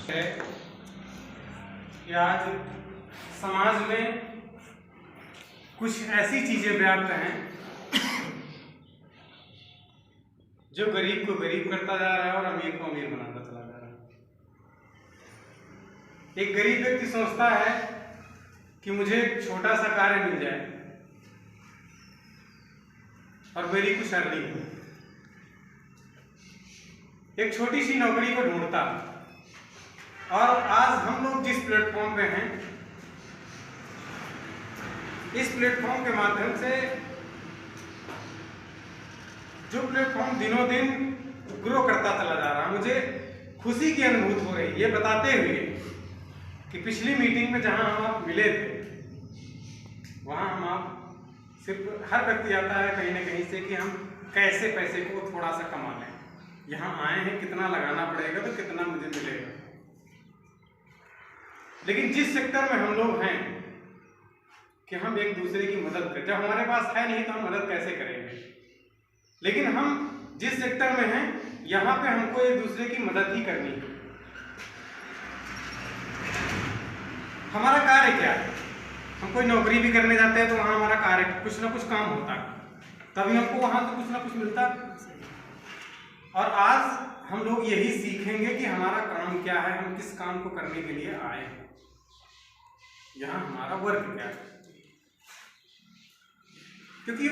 है कि आज समाज में कुछ ऐसी चीजें व्याप्त हैं जो गरीब को गरीब करता जा रहा है और अमीर को अमीर बनाता चला जा रहा है। एक गरीब व्यक्ति सोचता है कि मुझे एक छोटा सा कार्य मिल जाए और मेरी कुछ अर्निंग हो। एक छोटी सी नौकरी को ढूंढता। और आज हम लोग जिस प्लेटफॉर्म पे हैं, इस प्लेटफॉर्म के माध्यम से जो प्लेटफॉर्म दिनों दिन ग्रो करता चला जा रहा है, मुझे खुशी की अनुभूति हो रही है ये बताते हुए कि पिछली मीटिंग में जहां हम आप मिले थे, वहां हम आप सिर्फ हर व्यक्ति आता है कहीं ना कहीं से कि हम कैसे पैसे को थोड़ा सा कमा लें। यहाँ आए हैं, कितना लगाना पड़ेगा तो कितना मुझे मिलेगा। लेकिन जिस सेक्टर में हम लोग हैं कि हम एक दूसरे की मदद करें, जब हमारे पास है नहीं तो हम मदद कैसे करेंगे। लेकिन हम जिस सेक्टर में हैं यहाँ पे हमको एक दूसरे की मदद ही करनी है। हमारा कार्य क्या है? हम कोई नौकरी भी करने जाते हैं तो वहाँ हमारा कार्य कुछ ना कुछ काम होता है, तभी हमको वहाँ से कुछ ना कुछ मिलता है। और आज हम लोग यही सीखेंगे कि हमारा काम क्या है, हम किस काम को करने के लिए आए हैं, यहाँ हमारा वर्क क्या है। क्योंकि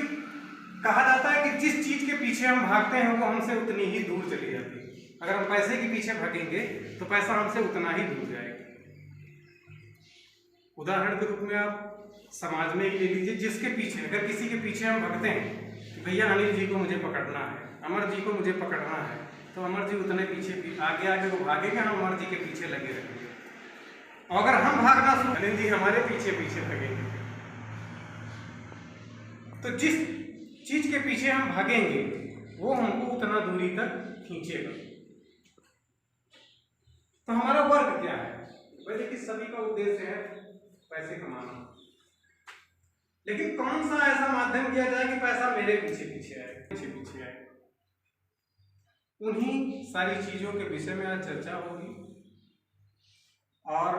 कहा जाता है कि जिस चीज के पीछे हम भागते हैं वो हमसे उतनी ही दूर चली जाती है। अगर हम पैसे के पीछे भागेंगे तो पैसा हमसे उतना ही दूर जाएगा। उदाहरण के रूप में आप समाज में ले लीजिए, जिसके पीछे अगर किसी के पीछे हम भागते हैं कि भैया अनिल जी को मुझे पकड़ना है, अमर जी को मुझे पकड़ना है, तो अमर जी उतने पीछे आगे आगे वो भागेंगे, हम अमर जी के पीछे लगे रहेंगे। और अगर हम भागना शुरू, अनिल जी हमारे पीछे पीछे भागेंगे। तो जिस चीज के पीछे हम भागेंगे वो हमको उतना दूरी तक खींचेगा। तो हमारा वर्क क्या है? वैसे कि सभी का उद्देश्य है पैसे कमाना, लेकिन कौन सा ऐसा माध्यम किया जाए कि पैसा मेरे पीछे पीछे आए, पीछे पीछे आए। उन्हीं सारी चीजों के विषय में आज चर्चा होगी और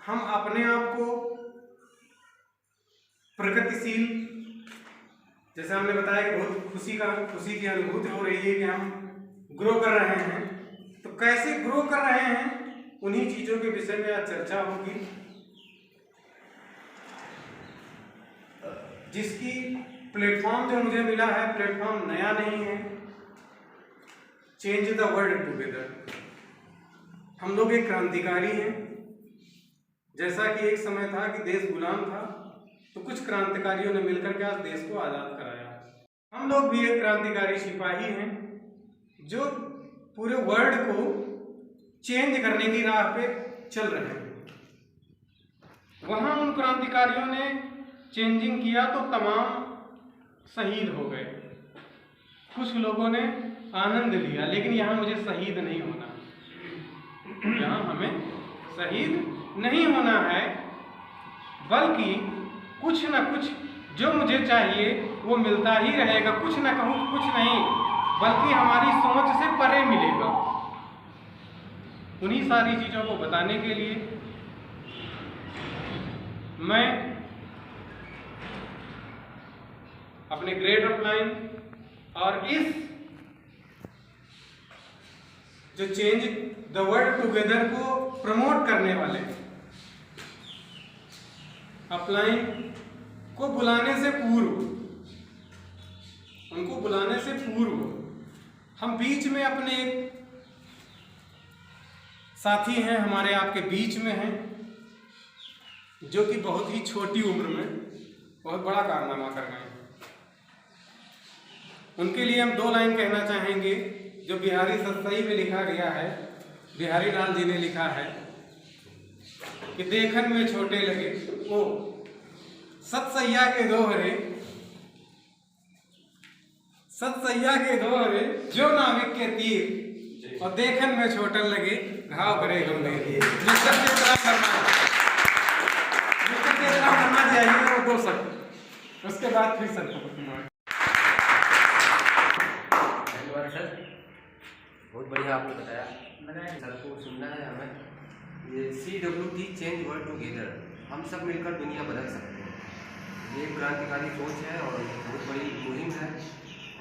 हम अपने आप को प्रगतिशील, जैसे हमने बताया कि बहुत खुशी की अनुभूति हो रही है कि हम ग्रो कर रहे हैं। तो कैसे ग्रो कर रहे हैं उन्हीं चीजों के विषय में आज चर्चा होगी, जिसकी प्लेटफॉर्म जो मुझे मिला है, प्लेटफॉर्म नया नहीं है। Change the world together. हम लोग एक क्रांतिकारी हैं। जैसा कि एक समय था कि देश गुलाम था, तो कुछ क्रांतिकारियों ने मिलकर के आज देश को आजाद कराया। हम लोग भी एक क्रांतिकारी सिपाही हैं जो पूरे वर्ल्ड को चेंज करने की राह पे चल रहे हैं। वहां उन क्रांतिकारियों ने चेंजिंग किया तो तमाम शहीद हो गए, कुछ लोगों ने आनंद लिया। लेकिन यहाँ मुझे शहीद नहीं होना, यहाँ हमें शहीद नहीं होना है, बल्कि कुछ ना कुछ जो मुझे चाहिए वो मिलता ही रहेगा। कुछ ना कहूँ कुछ नहीं, बल्कि हमारी सोच से परे मिलेगा। उन्हीं सारी चीज़ों को बताने के लिए मैं अपने ग्रेट अपलाइन और इस जो चेंज द वर्ल्ड टुगेदर को प्रमोट करने वाले अपलाइन को बुलाने से पूर्व, उनको बुलाने से पूर्व हम बीच में अपने एक साथी हैं, हमारे आपके बीच में हैं, जो कि बहुत ही छोटी उम्र में बहुत बड़ा कारनामा कर गए हैं। उनके लिए हम दो लाइन कहना चाहेंगे जो बिहारी सत्सई में लिखा गया है। बिहारी लाल जी ने लिखा है कि देखन में छोटे लगे ओ सतसैया के दोहरे, सतसैया के दोहरे जो नाविक के तीर, और देखन में छोटन लगे घाव करे गंभीर। जिसका करना चाहिए वो दो शब्द, उसके बाद फिर सर बहुत बढ़िया आपने बताया। मैंने सर को सुनना है हमें। ये CWT चेंज वर्ल्ड टुगेदर, हम सब मिलकर दुनिया बदल सकते हैं। ये एक क्रांतिकारी सोच है और ये बहुत बड़ी मुहिम है।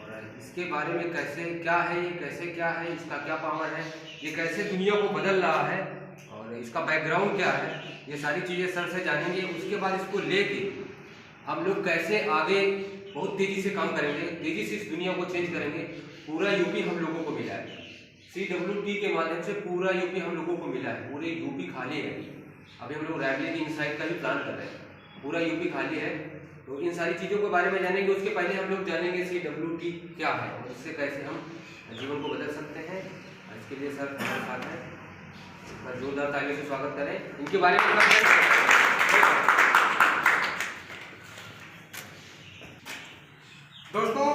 और इसके बारे में कैसे क्या है, ये कैसे क्या है, इसका क्या पावर है, ये कैसे दुनिया को बदल रहा है और इसका बैकग्राउंड क्या है, ये सारी चीज़ें सर से जानेंगे। उसके बाद इसको लेके हम लोग कैसे आगे बहुत तेज़ी से काम करेंगे, तेज़ी से इस दुनिया को चेंज करेंगे। पूरा यूपी हम लोगों को मिला है, CWT के माध्यम से पूरा यूपी हम लोगों को मिला है। पूरे यूपी खाली है। अभी हम लोग रायबरेली इनसाइड का भी प्लान कर रहे हैं। पूरा यूपी खाली है, तो इन सारी चीज़ों के बारे में जानेंगे। उसके पहले हम लोग जानेंगे CWT क्या है और इससे कैसे हम जीवन को बदल सकते हैं। इसके लिए सर हमारे साथ हैं, एक जोरदार तालियों से स्वागत करें। इनके बारे में दोस्तों,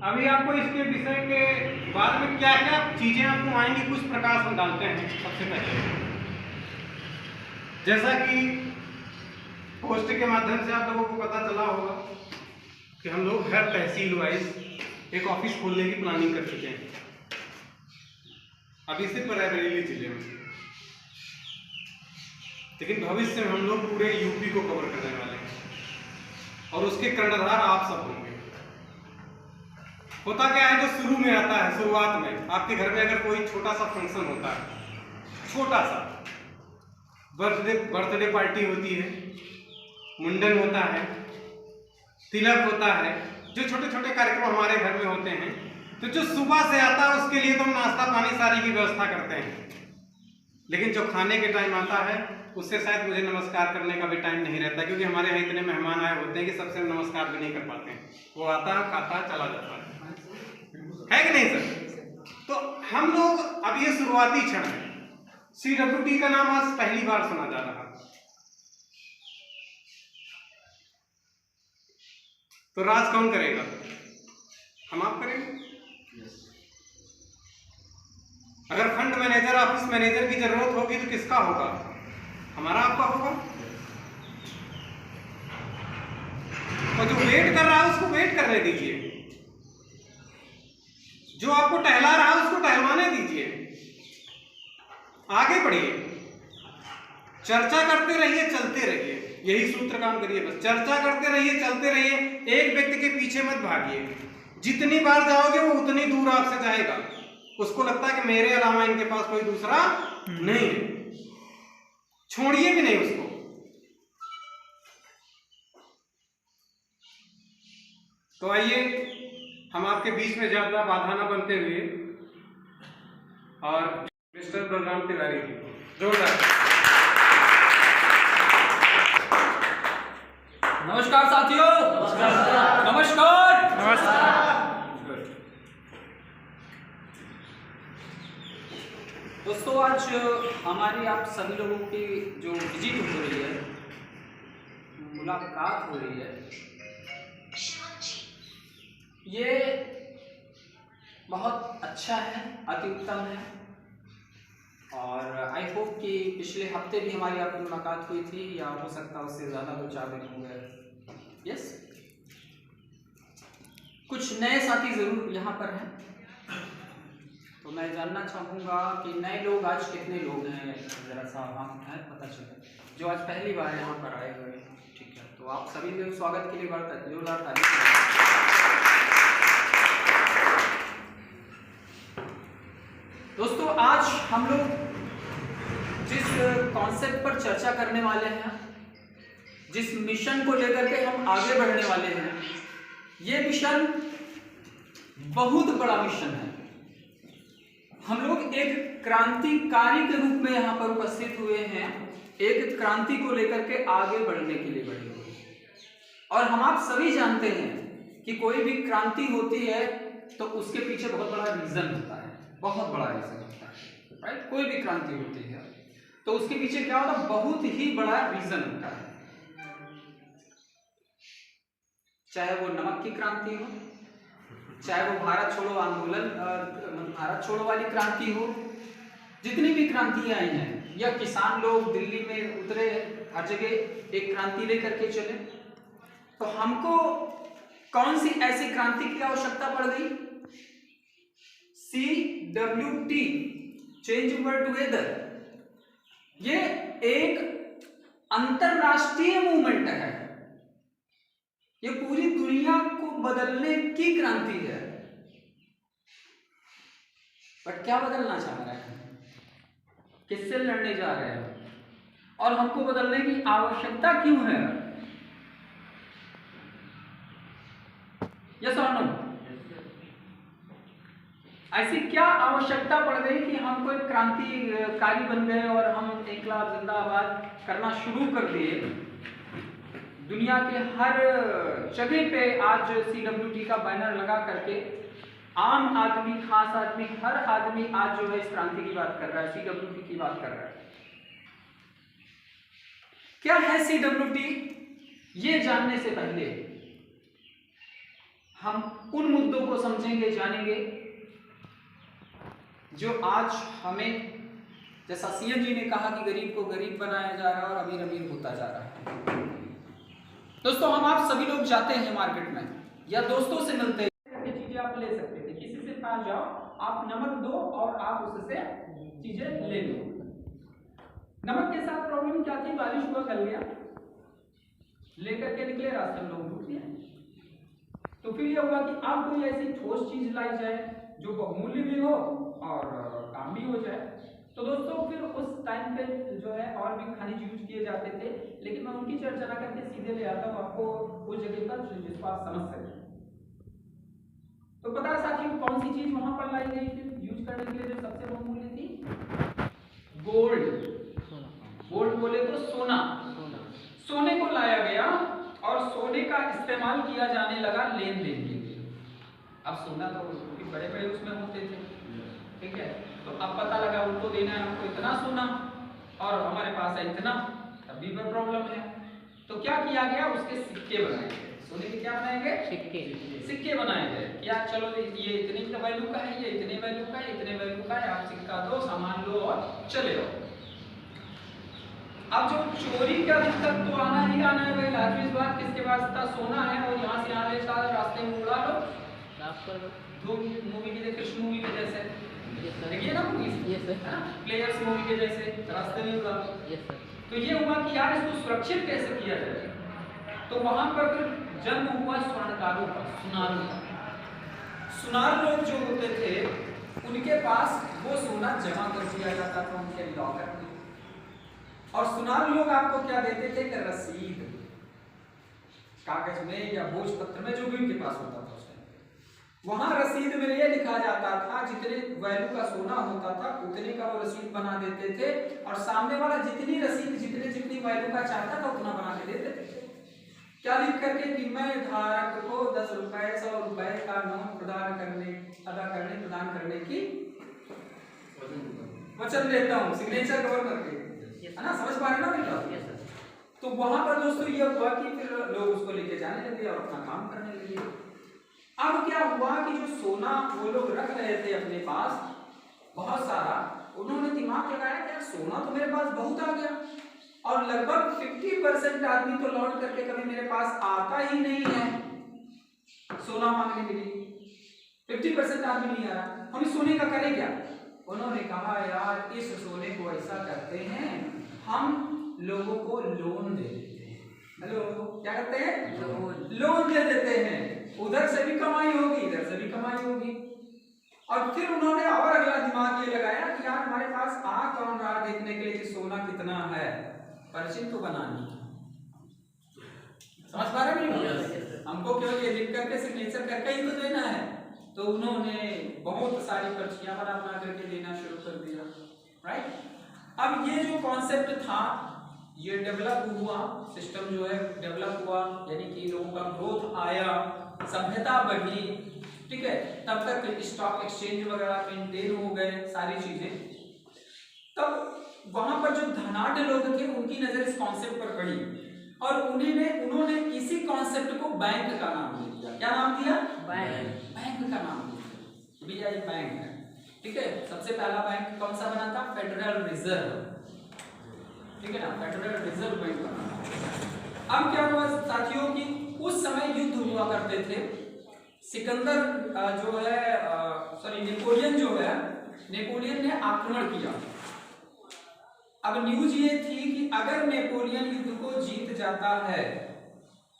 अभी आपको इसके विषय के बाद में क्या क्या चीजें आपको आएंगी, कुछ प्रकाश हम डालते हैं। सबसे पहले, जैसा कि पोस्ट के माध्यम से आप लोगों को पता चला होगा कि हम लोग हर तहसील वाइज एक ऑफिस खोलने की प्लानिंग कर चुके हैं। अभी सिर्फ रायबरेली जिले में, लेकिन भविष्य में हम लोग पूरे यूपी को कवर करने वाले हैं और उसके कर्णधार आप सब होंगे। होता क्या है, जो शुरू में आता है, शुरुआत में आपके घर में अगर कोई छोटा सा फंक्शन होता है, छोटा सा बर्थडे पार्टी होती है, मुंडन होता है, तिलक होता है, जो छोटे छोटे कार्यक्रम हमारे घर में होते हैं, तो जो सुबह से आता है उसके लिए तो हम नाश्ता पानी सारी की व्यवस्था करते हैं। लेकिन जो खाने के टाइम आता है उससे शायद मुझे नमस्कार करने का भी टाइम नहीं रहता, क्योंकि हमारे यहाँ इतने मेहमान आए होते हैं कि सबसे नमस्कार भी नहीं कर पाते हैं। वो आता है, खाता है, चला जाता है कि नहीं सर? तो हम लोग अब ये शुरुआती क्षण है। CWT का नाम आज पहली बार सुना जा रहा है, तो राज कौन करेगा? हम आप करेंगे। अगर फंड मैनेजर, ऑफिस मैनेजर की जरूरत होगी तो किसका होगा? हमारा, आपका होगा। और जो वेट कर रहा है उसको वेट करने दीजिए, जो आपको टहला रहा है उसको टहलवाने दीजिए। आगे बढ़िए, चर्चा करते रहिए, चलते रहिए, यही सूत्र काम करिए। बस चर्चा करते रहिए, चलते रहिए, एक व्यक्ति के पीछे मत भागिए। जितनी बार जाओगे वो उतनी दूर आपसे जाएगा। उसको लगता है कि मेरे अलावा इनके पास कोई दूसरा नहीं है, छोड़िए भी नहीं उसको। तो आइए हम आपके बीच में ज्यादा बाधा न बनते हुए और मिस्टर बलराम तिवारी जी जोरदार। नमस्कार साथियों। नमस्कार। दोस्तों, आज हमारी आप सभी लोगों की जो विजिट हो रही है, मुलाकात हो रही है, ये बहुत अच्छा है, अति उत्तम है। और आई होप कि पिछले हफ्ते भी हमारी आपकी मुलाकात हुई थी, या हो सकता है उससे ज़्यादा 2-4 दिन हो गए। यस, कुछ नए साथी ज़रूर यहाँ पर हैं, तो मैं जानना चाहूँगा कि नए लोग आज कितने लोग हैं? ज़रा सा हाथ उठाएं, पता चले जो आज पहली बार यहाँ पर आए हुए। ठीक है, तो आप सभी के स्वागत के लिए जोरदार तालियां। दोस्तों, आज हम लोग जिस कॉन्सेप्ट पर चर्चा करने वाले हैं, जिस मिशन को लेकर के हम आगे बढ़ने वाले हैं, ये मिशन बहुत बड़ा मिशन है। हम लोग एक क्रांतिकारी के रूप में यहाँ पर उपस्थित हुए हैं, एक क्रांति को लेकर के आगे बढ़ने के लिए बढ़े हुए हैं। और हम आप सभी जानते हैं कि कोई भी क्रांति होती है तो उसके पीछे बहुत बड़ा रीजन होता है, बहुत बड़ा रीजन होता है, राइट? कोई भी क्रांति होती है तो उसके पीछे क्या होता है? बहुत ही बड़ा रीजन होता है। चाहे वो नमक की क्रांति हो, चाहे वो भारत छोड़ो आंदोलन, भारत छोड़ो वाली क्रांति हो, जितनी भी क्रांतियां आई हैं, या किसान लोग दिल्ली में उतरे, हर जगह एक क्रांति लेकर के चले, तो हमको कौन सी ऐसी क्रांति की आवश्यकता पड़ गई? CWT चेंज वर्ल्ड टुगेदर, ये एक अंतरराष्ट्रीय मूवमेंट है, ये पूरी दुनिया को बदलने की क्रांति है। बट क्या बदलना चाह रहा है, किससे लड़ने जा रहे हैं, और हमको बदलने की आवश्यकता क्यों है? यस और नो? ऐसी क्या आवश्यकता पड़ गई कि हम कोई क्रांतिकारी बन गए और हम इनकलाब जिंदाबाद करना शुरू कर दिए? दुनिया के हर जगह पे आज CWT का बैनर लगा करके आम आदमी, खास आदमी, हर आदमी आज जो है इस क्रांति की बात कर रहा है, CWT की बात कर रहा है। क्या है CWT? ये जानने से पहले हम उन मुद्दों को समझेंगे, जानेंगे जो आज हमें, जैसा CM जी ने कहा कि गरीब को गरीब बनाया जा रहा है और अमीर अमीर होता जा रहा है। दोस्तों, हम आप सभी लोग जाते हैं मार्केट में या दोस्तों से मिलते हैं, चीजें आप ले सकते थे, किसी से पास जाओ, आप नमक दो और आप उससे चीजें ले लो। नमक के साथ प्रॉब्लम क्या थी? बारिश हुआ, गल गया, लेकर के निकले, रास्ते में लोग डूब गए। तो फिर ये हुआ कि अब कोई ऐसी ठोस चीज लाई जाए जो बहुमूल्य भी हो और काम भी हो जाए। तो दोस्तों, फिर उस टाइम पे जो है और भी खनिज यूज किए जाते थे, लेकिन मैं उनकी चर्चा ना करके सीधे ले आता हूँ आपको उस जगह पर जिसको आप समझ सकें। तो पता है साथियों, कौन सी चीज वहां पर लाई गई थी यूज करने के लिए जो सबसे बहुमूल्य थी? गोल्ड। गोल्ड बोले तो सोना। सोने को लाया गया और सोने का इस्तेमाल किया जाने लगा लेन देन के लिए। अब सोना तो बड़े बड़े उसमें होते थे, ठीक है, तो अब पता लगा उनको देना है हमको इतना सोना और हमारे पास है इतना, तभी पर प्रॉब्लम है। तो क्या किया गया? उसके सिक्के बनाए गए। सोने के क्या बनाए गए? सिक्के। सिक्के बनाए गए। क्या चलो ये इतने का वैल्यू का है, ये इतने वैल्यू का है, इतने वैल्यू का है, आप सिक्का दो, सामान लो और चले जाओ। अब जो चोरी का दिक्कत तो आना ही आना है भाई, लाजमी बात, किसके पास था? सोना है और यहाँ से यहाँ ले चला, रास्ते में उड़ा लो, धूम मूवी की, कृष्ण मूवी के जैसे, देखिए ना मूवी, प्लेयर्स मूवी के जैसे रास्ते में उड़ा लो। तो ये हुआ कि यार इसको सुरक्षित कैसे किया जाए? तो वहां पर फिर जन्म हुआ स्वर्णकारों का, सुनारों का। सुनार लोग जो होते थे उनके पास वो सोना जमा कर दिया जाता था उनके लॉकर में, और सुनार लोग आपको क्या देते थे? कि रसीद, कागज में या भोज पत्र में, जो भी उनके पास होता था उस टाइम। वहां रसीद में ये लिखा जाता था, जितने वैल्यू का सोना होता था उतने का वो रसीद बना देते थे, और सामने वाला जितनी रसीद जितनी वैल्यू का चाहता था उतना बना के देते थे। क्या लिख करके? कि मैं धारक को 10 रुपए 100 रुपए का नोट प्रदान करने की वचन देता हूँ, सिग्नेचर कवर करके, है ना? समझ पा रहे ना भैया? तो वहां पर दोस्तों ये हुआ कि फिर लोग उसको लेके जाने लगे और अपना काम करने लगे। अब क्या हुआ कि जो सोना वो लोग रख रहे थे अपने पास बहुत सारा, उन्होंने दिमाग लगाया कि यार सोना तो मेरे पास बहुत आ गया, और लगभग 50% आदमी तो लौट करके कभी मेरे पास आता ही नहीं है सोना मांगने के लिए। 50% आदमी नहीं आ रहा, हम इस सोने का करें क्या? उन्होंने कहा यार इस सोने को ऐसा करते हैं, हम लोगों को लोन दे देते हैं। हेलो, क्या करते हैं? लोन दे देते हैं, उधर से भी कमाई होगी, इधर से भी कमाई होगी। और फिर उन्होंने और अगला दिमाग ये लगाया कि यार हमारे पास आ कौन रहा देखने के लिए कि सोना कितना है, पर्ची तो बनानी। समझ पा रहे हैं? हमको क्यों ये लिख करके सिग्नेचर करके ही तो देना है। तो उन्होंने बहुत सारी पर्चियां बना करके देना शुरू कर दिया, राइट? अब ये जो कॉन्सेप्ट था ये डेवलप हुआ, सिस्टम जो है डेवलप हुआ, यानी कि लोगों का ग्रोथ आया, सभ्यता बढ़ी, ठीक है, तब तक स्टॉक एक्सचेंज वगैरह मेंटेन हो गए, सारी चीजें। तब वहां पर जो धनाढ़ लोग थे उनकी नजर इस कॉन्सेप्ट पर पड़ी, और उन्होंने इसी कॉन्सेप्ट को बैंक का नाम दे दिया। क्या नाम दिया? बैंक का नाम दिया। भैया ये बैंक है, ठीक है। सबसे पहला बैंक कौन सा बना था? फेडरल रिजर्व, ठीक है ना, फेडरल रिजर्व बैंक बना। अब क्या हुआ साथियों कि उस समय युद्ध हुआ करते थे सिकंदर जो है सॉरी नेपोलियन जो है, नेपोलियन ने आक्रमण किया। अब न्यूज ये थी कि अगर नेपोलियन युद्ध को जीत जाता है,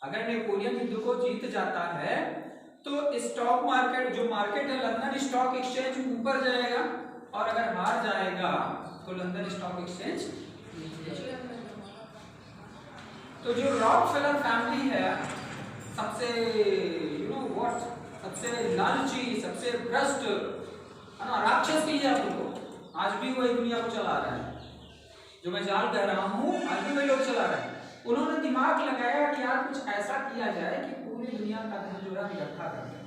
अगर नेपोलियन युद्ध को जीत जाता है तो स्टॉक मार्केट जो मार्केट है लंदन स्टॉक एक्सचेंज ऊपर जाएगा, और अगर हार जाएगा तो लंदन स्टॉक एक्सचेंज। तो जो रॉकफेलर फैमिली है सबसे सबसे लालची, सबसे भ्रष्ट है ना, राक्षस कहिए आप उनको, आज भी वही दुनिया को चला रहा है। जो मैं जाल कह रहा हूँ आज भी वही लोग चला रहे हैं। उन्होंने दिमाग लगाया कि यार कुछ ऐसा किया जाए कि पूरी दुनिया का धन जो है इकट्ठा कर दें।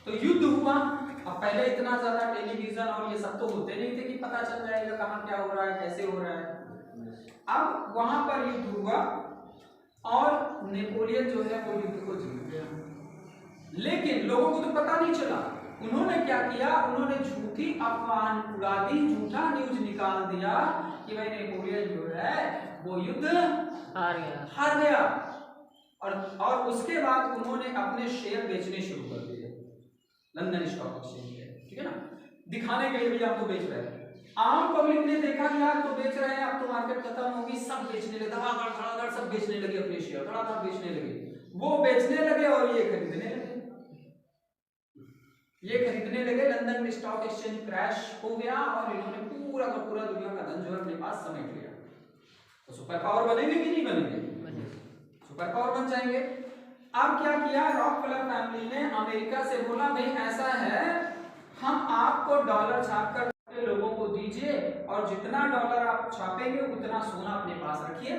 तो युद्ध हुआ। अब पहले इतना ज्यादा टेलीविजन और ये सब तो होते नहीं थे कि पता चल जाएगा कहाँ क्या हो रहा है, कैसे हो रहा है। अब वहां पर युद्ध हुआ और नेपोलियन जो है वो युद्ध को जीत गया, लेकिन लोगों को तो पता नहीं चला। उन्होंने क्या किया, उन्होंने झूठी अफवाह उड़ा दी, झूठा न्यूज निकाल दिया कि भाई नेपोलियन जो है वो युद्ध हार गया। और उसके बाद उन्होंने अपने शेयर बेचने शुरू कर दिए लंदन स्टॉक एक्सचेंज पे, ठीक है ना, दिखाने के लिए भी आप तो बेच रहे हैं। आम पब्लिक ने देखा कि यार तो बेच रहे हैं, अब तो मार्केट खत्म होगी, सब बेचने लगे, धड़ाधड़ सब बेचने लगे, अपने शेयर धड़ाधड़ बेचने लगे। वो बेचने लगे और ये खरीदने लगे, लंदन स्टॉक एक्सचेंज क्रैश हो गया और इन्होंने पूरा का पूरा दुनिया का धन जो है अपने पास समेट लिया। तो सुपर पावर बनेंगे कि नहीं बनेंगे? सुपर पावर बन जाएंगे। अब क्या किया, रॉकफेलर फैमिली ने अमेरिका से बोला भाई ऐसा है, हम आपको डॉलर छाप कर लोगों को दीजिए और जितना डॉलर आप छापेंगे उतना सोना अपने पास रखिए।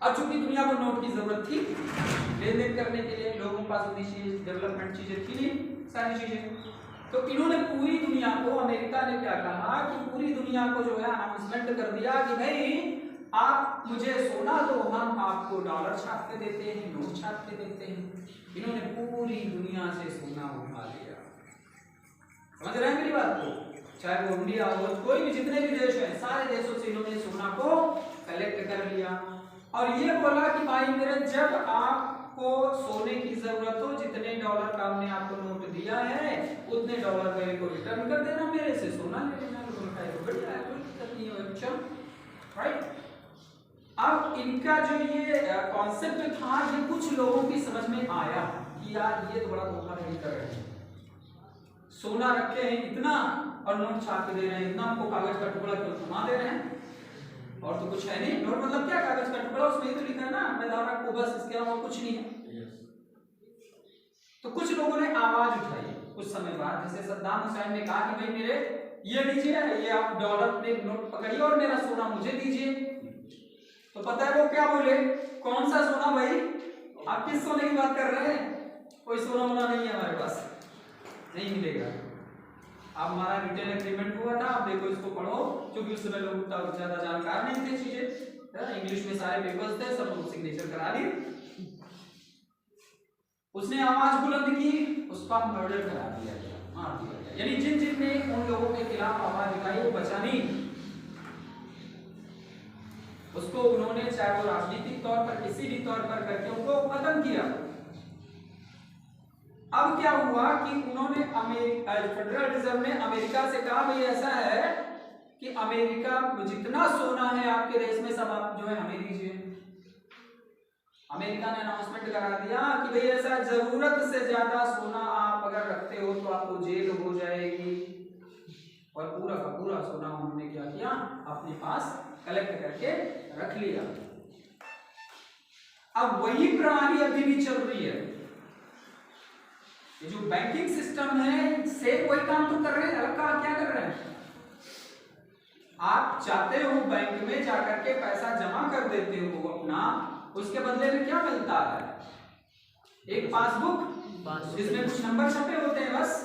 अब चूंकि दुनिया को नोट की जरूरत थी लेन देन करने के लिए, लोगों के पास उतनी चीज डेवलपमेंट चीजें थी नहीं, सारी चीजें, तो इन्होंने पूरी दुनिया को, अमेरिका ने क्या कहा कि पूरी दुनिया को जो है अनाउंसमेंट कर दिया कि भाई आप मुझे सोना दो, हम आपको डॉलर छाप के देते हैं, नोट छाप के देते हैं। इन्होंने पूरी दुनिया से सोना उठा लिया। समझ रहे हैं मेरी बात को? चाहे वो इंडिया हो, कोई भी जितने भी देश हैं, सारे देशों से इन्होंने सोना को कलेक्ट कर लिया और ये बोला कि भाई मेरे, जब आपको सोने की जरूरत हो, जितने डॉलर का हमने आपको नोट दिया है उतने डॉलर मेरे को रिटर्न कर देना, मेरे से सोना ले लेना। राइट। अब इनका जो ये कॉन्सेप्ट था, ये कुछ लोगों की समझ में आया कि यार ये तो बड़ा धोखाधड़ी कर रहे हैं, सोना रखे हैं इतना और नोट छाप के दे रहे हैं इतना, हमको कागज का टुकड़ा क्यों थमा दे रहे हैं, और तो कुछ है नहीं। नोट मतलब क्या, कागज का टुकड़ा, उसमें तो लिखा है ना मैं धारा को, बस, इसके अलावा कुछ नहीं है। तो कुछ लोगों ने आवाज उठाई कुछ समय बाद, जैसे सद्दाम हुसैन ने कहा कि भाई मेरे ये लीजिए, ये आप डॉलर पे नोट पकड़िए और मेरा सोना मुझे दीजिए। तो पता है वो क्या बोले, कौन सा सोना भाई, आप किस सोने की बात कर रहे हैं, कोई सोना वोना नहीं है हमारे पास, नहीं मिलेगा। अब हमारा रिटेल एग्रीमेंट हुआ था, आप देखो इसको पढ़ो, क्योंकि उस समय लोग ज्यादा जानकार नहीं थे चीजें, इंग्लिश में सारे पेपर्स थे, सब लोग सिग्नेचर करा लिए। उसने आवाज बुलंद की, उसका मर्डर करा दिया गया, मार दिया गया। यानी जिन जिन ने उन लोगों के खिलाफ आवाज उठाई वो बचा नहीं, उसको उन्होंने चाहे वो राजनीतिक तौर पर किसी भी तौर पर करके उनको खत्म किया। अब क्या हुआ कि उन्होंने फेडरल रिजर्व ने अमेरिका से कहा भाई ऐसा है कि अमेरिका जितना सोना है आपके देश में सब आप जो है हमें दीजिए। अमेरिका ने अनाउंसमेंट करा दिया कि भाई ऐसा जरूरत से ज्यादा सोना आप अगर रखते हो तो आपको जेल हो जाएगी, और पूरा का पूरा सोना उन्होंने क्या किया, अपने पास कलेक्ट करके रख लिया। अब वही प्रणाली अभी भी चल रही है, ये जो बैंकिंग सिस्टम है सेम वही काम तो कर रहे हैं, अलग काम क्या कर रहे हैं। आप चाहते हो बैंक में जाकर के पैसा जमा कर देते हो अपना, उसके बदले में क्या मिलता है, एक पासबुक जिसमें कुछ नंबर छपे होते हैं बस।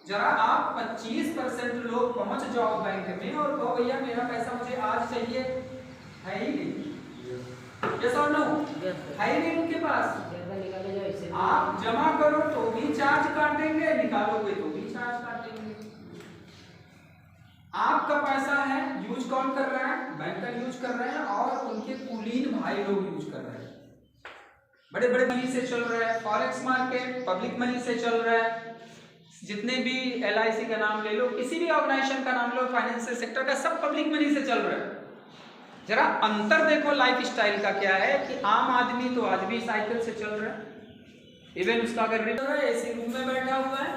जरा आप 25% लोग पहुंच जाओ बैंक में और कहो भैया मेरा पैसा मुझे आज चाहिए, है ही नहीं, yes or no? है ही नहीं उनके पास। आप जमा करो तो भी चार्ज काटेंगे, निकालोगे तो भी चार्ज काटेंगे। आपका पैसा है, यूज कौन कर रहा है, बैंक का यूज कर रहे हैं और उनके कुलीन भाई लोग यूज कर रहे हैं। बड़े बड़े मनी से चल रहा है, फॉरेक्स मार्केट पब्लिक मनी से चल रहा है, जितने भी LIC का नाम ले लो, किसी भी ऑर्गेनाइजेशन का नाम लो, फाइनेंशियल सेक्टर का, सब पब्लिक मनी से चल रहा है। जरा अंतर देखो लाइफ स्टाइल का क्या है कि आम आदमी तो आज भी साइकिल से चल रहा है, इवन उसका अगर ऐसे रूम में बैठा हुआ है,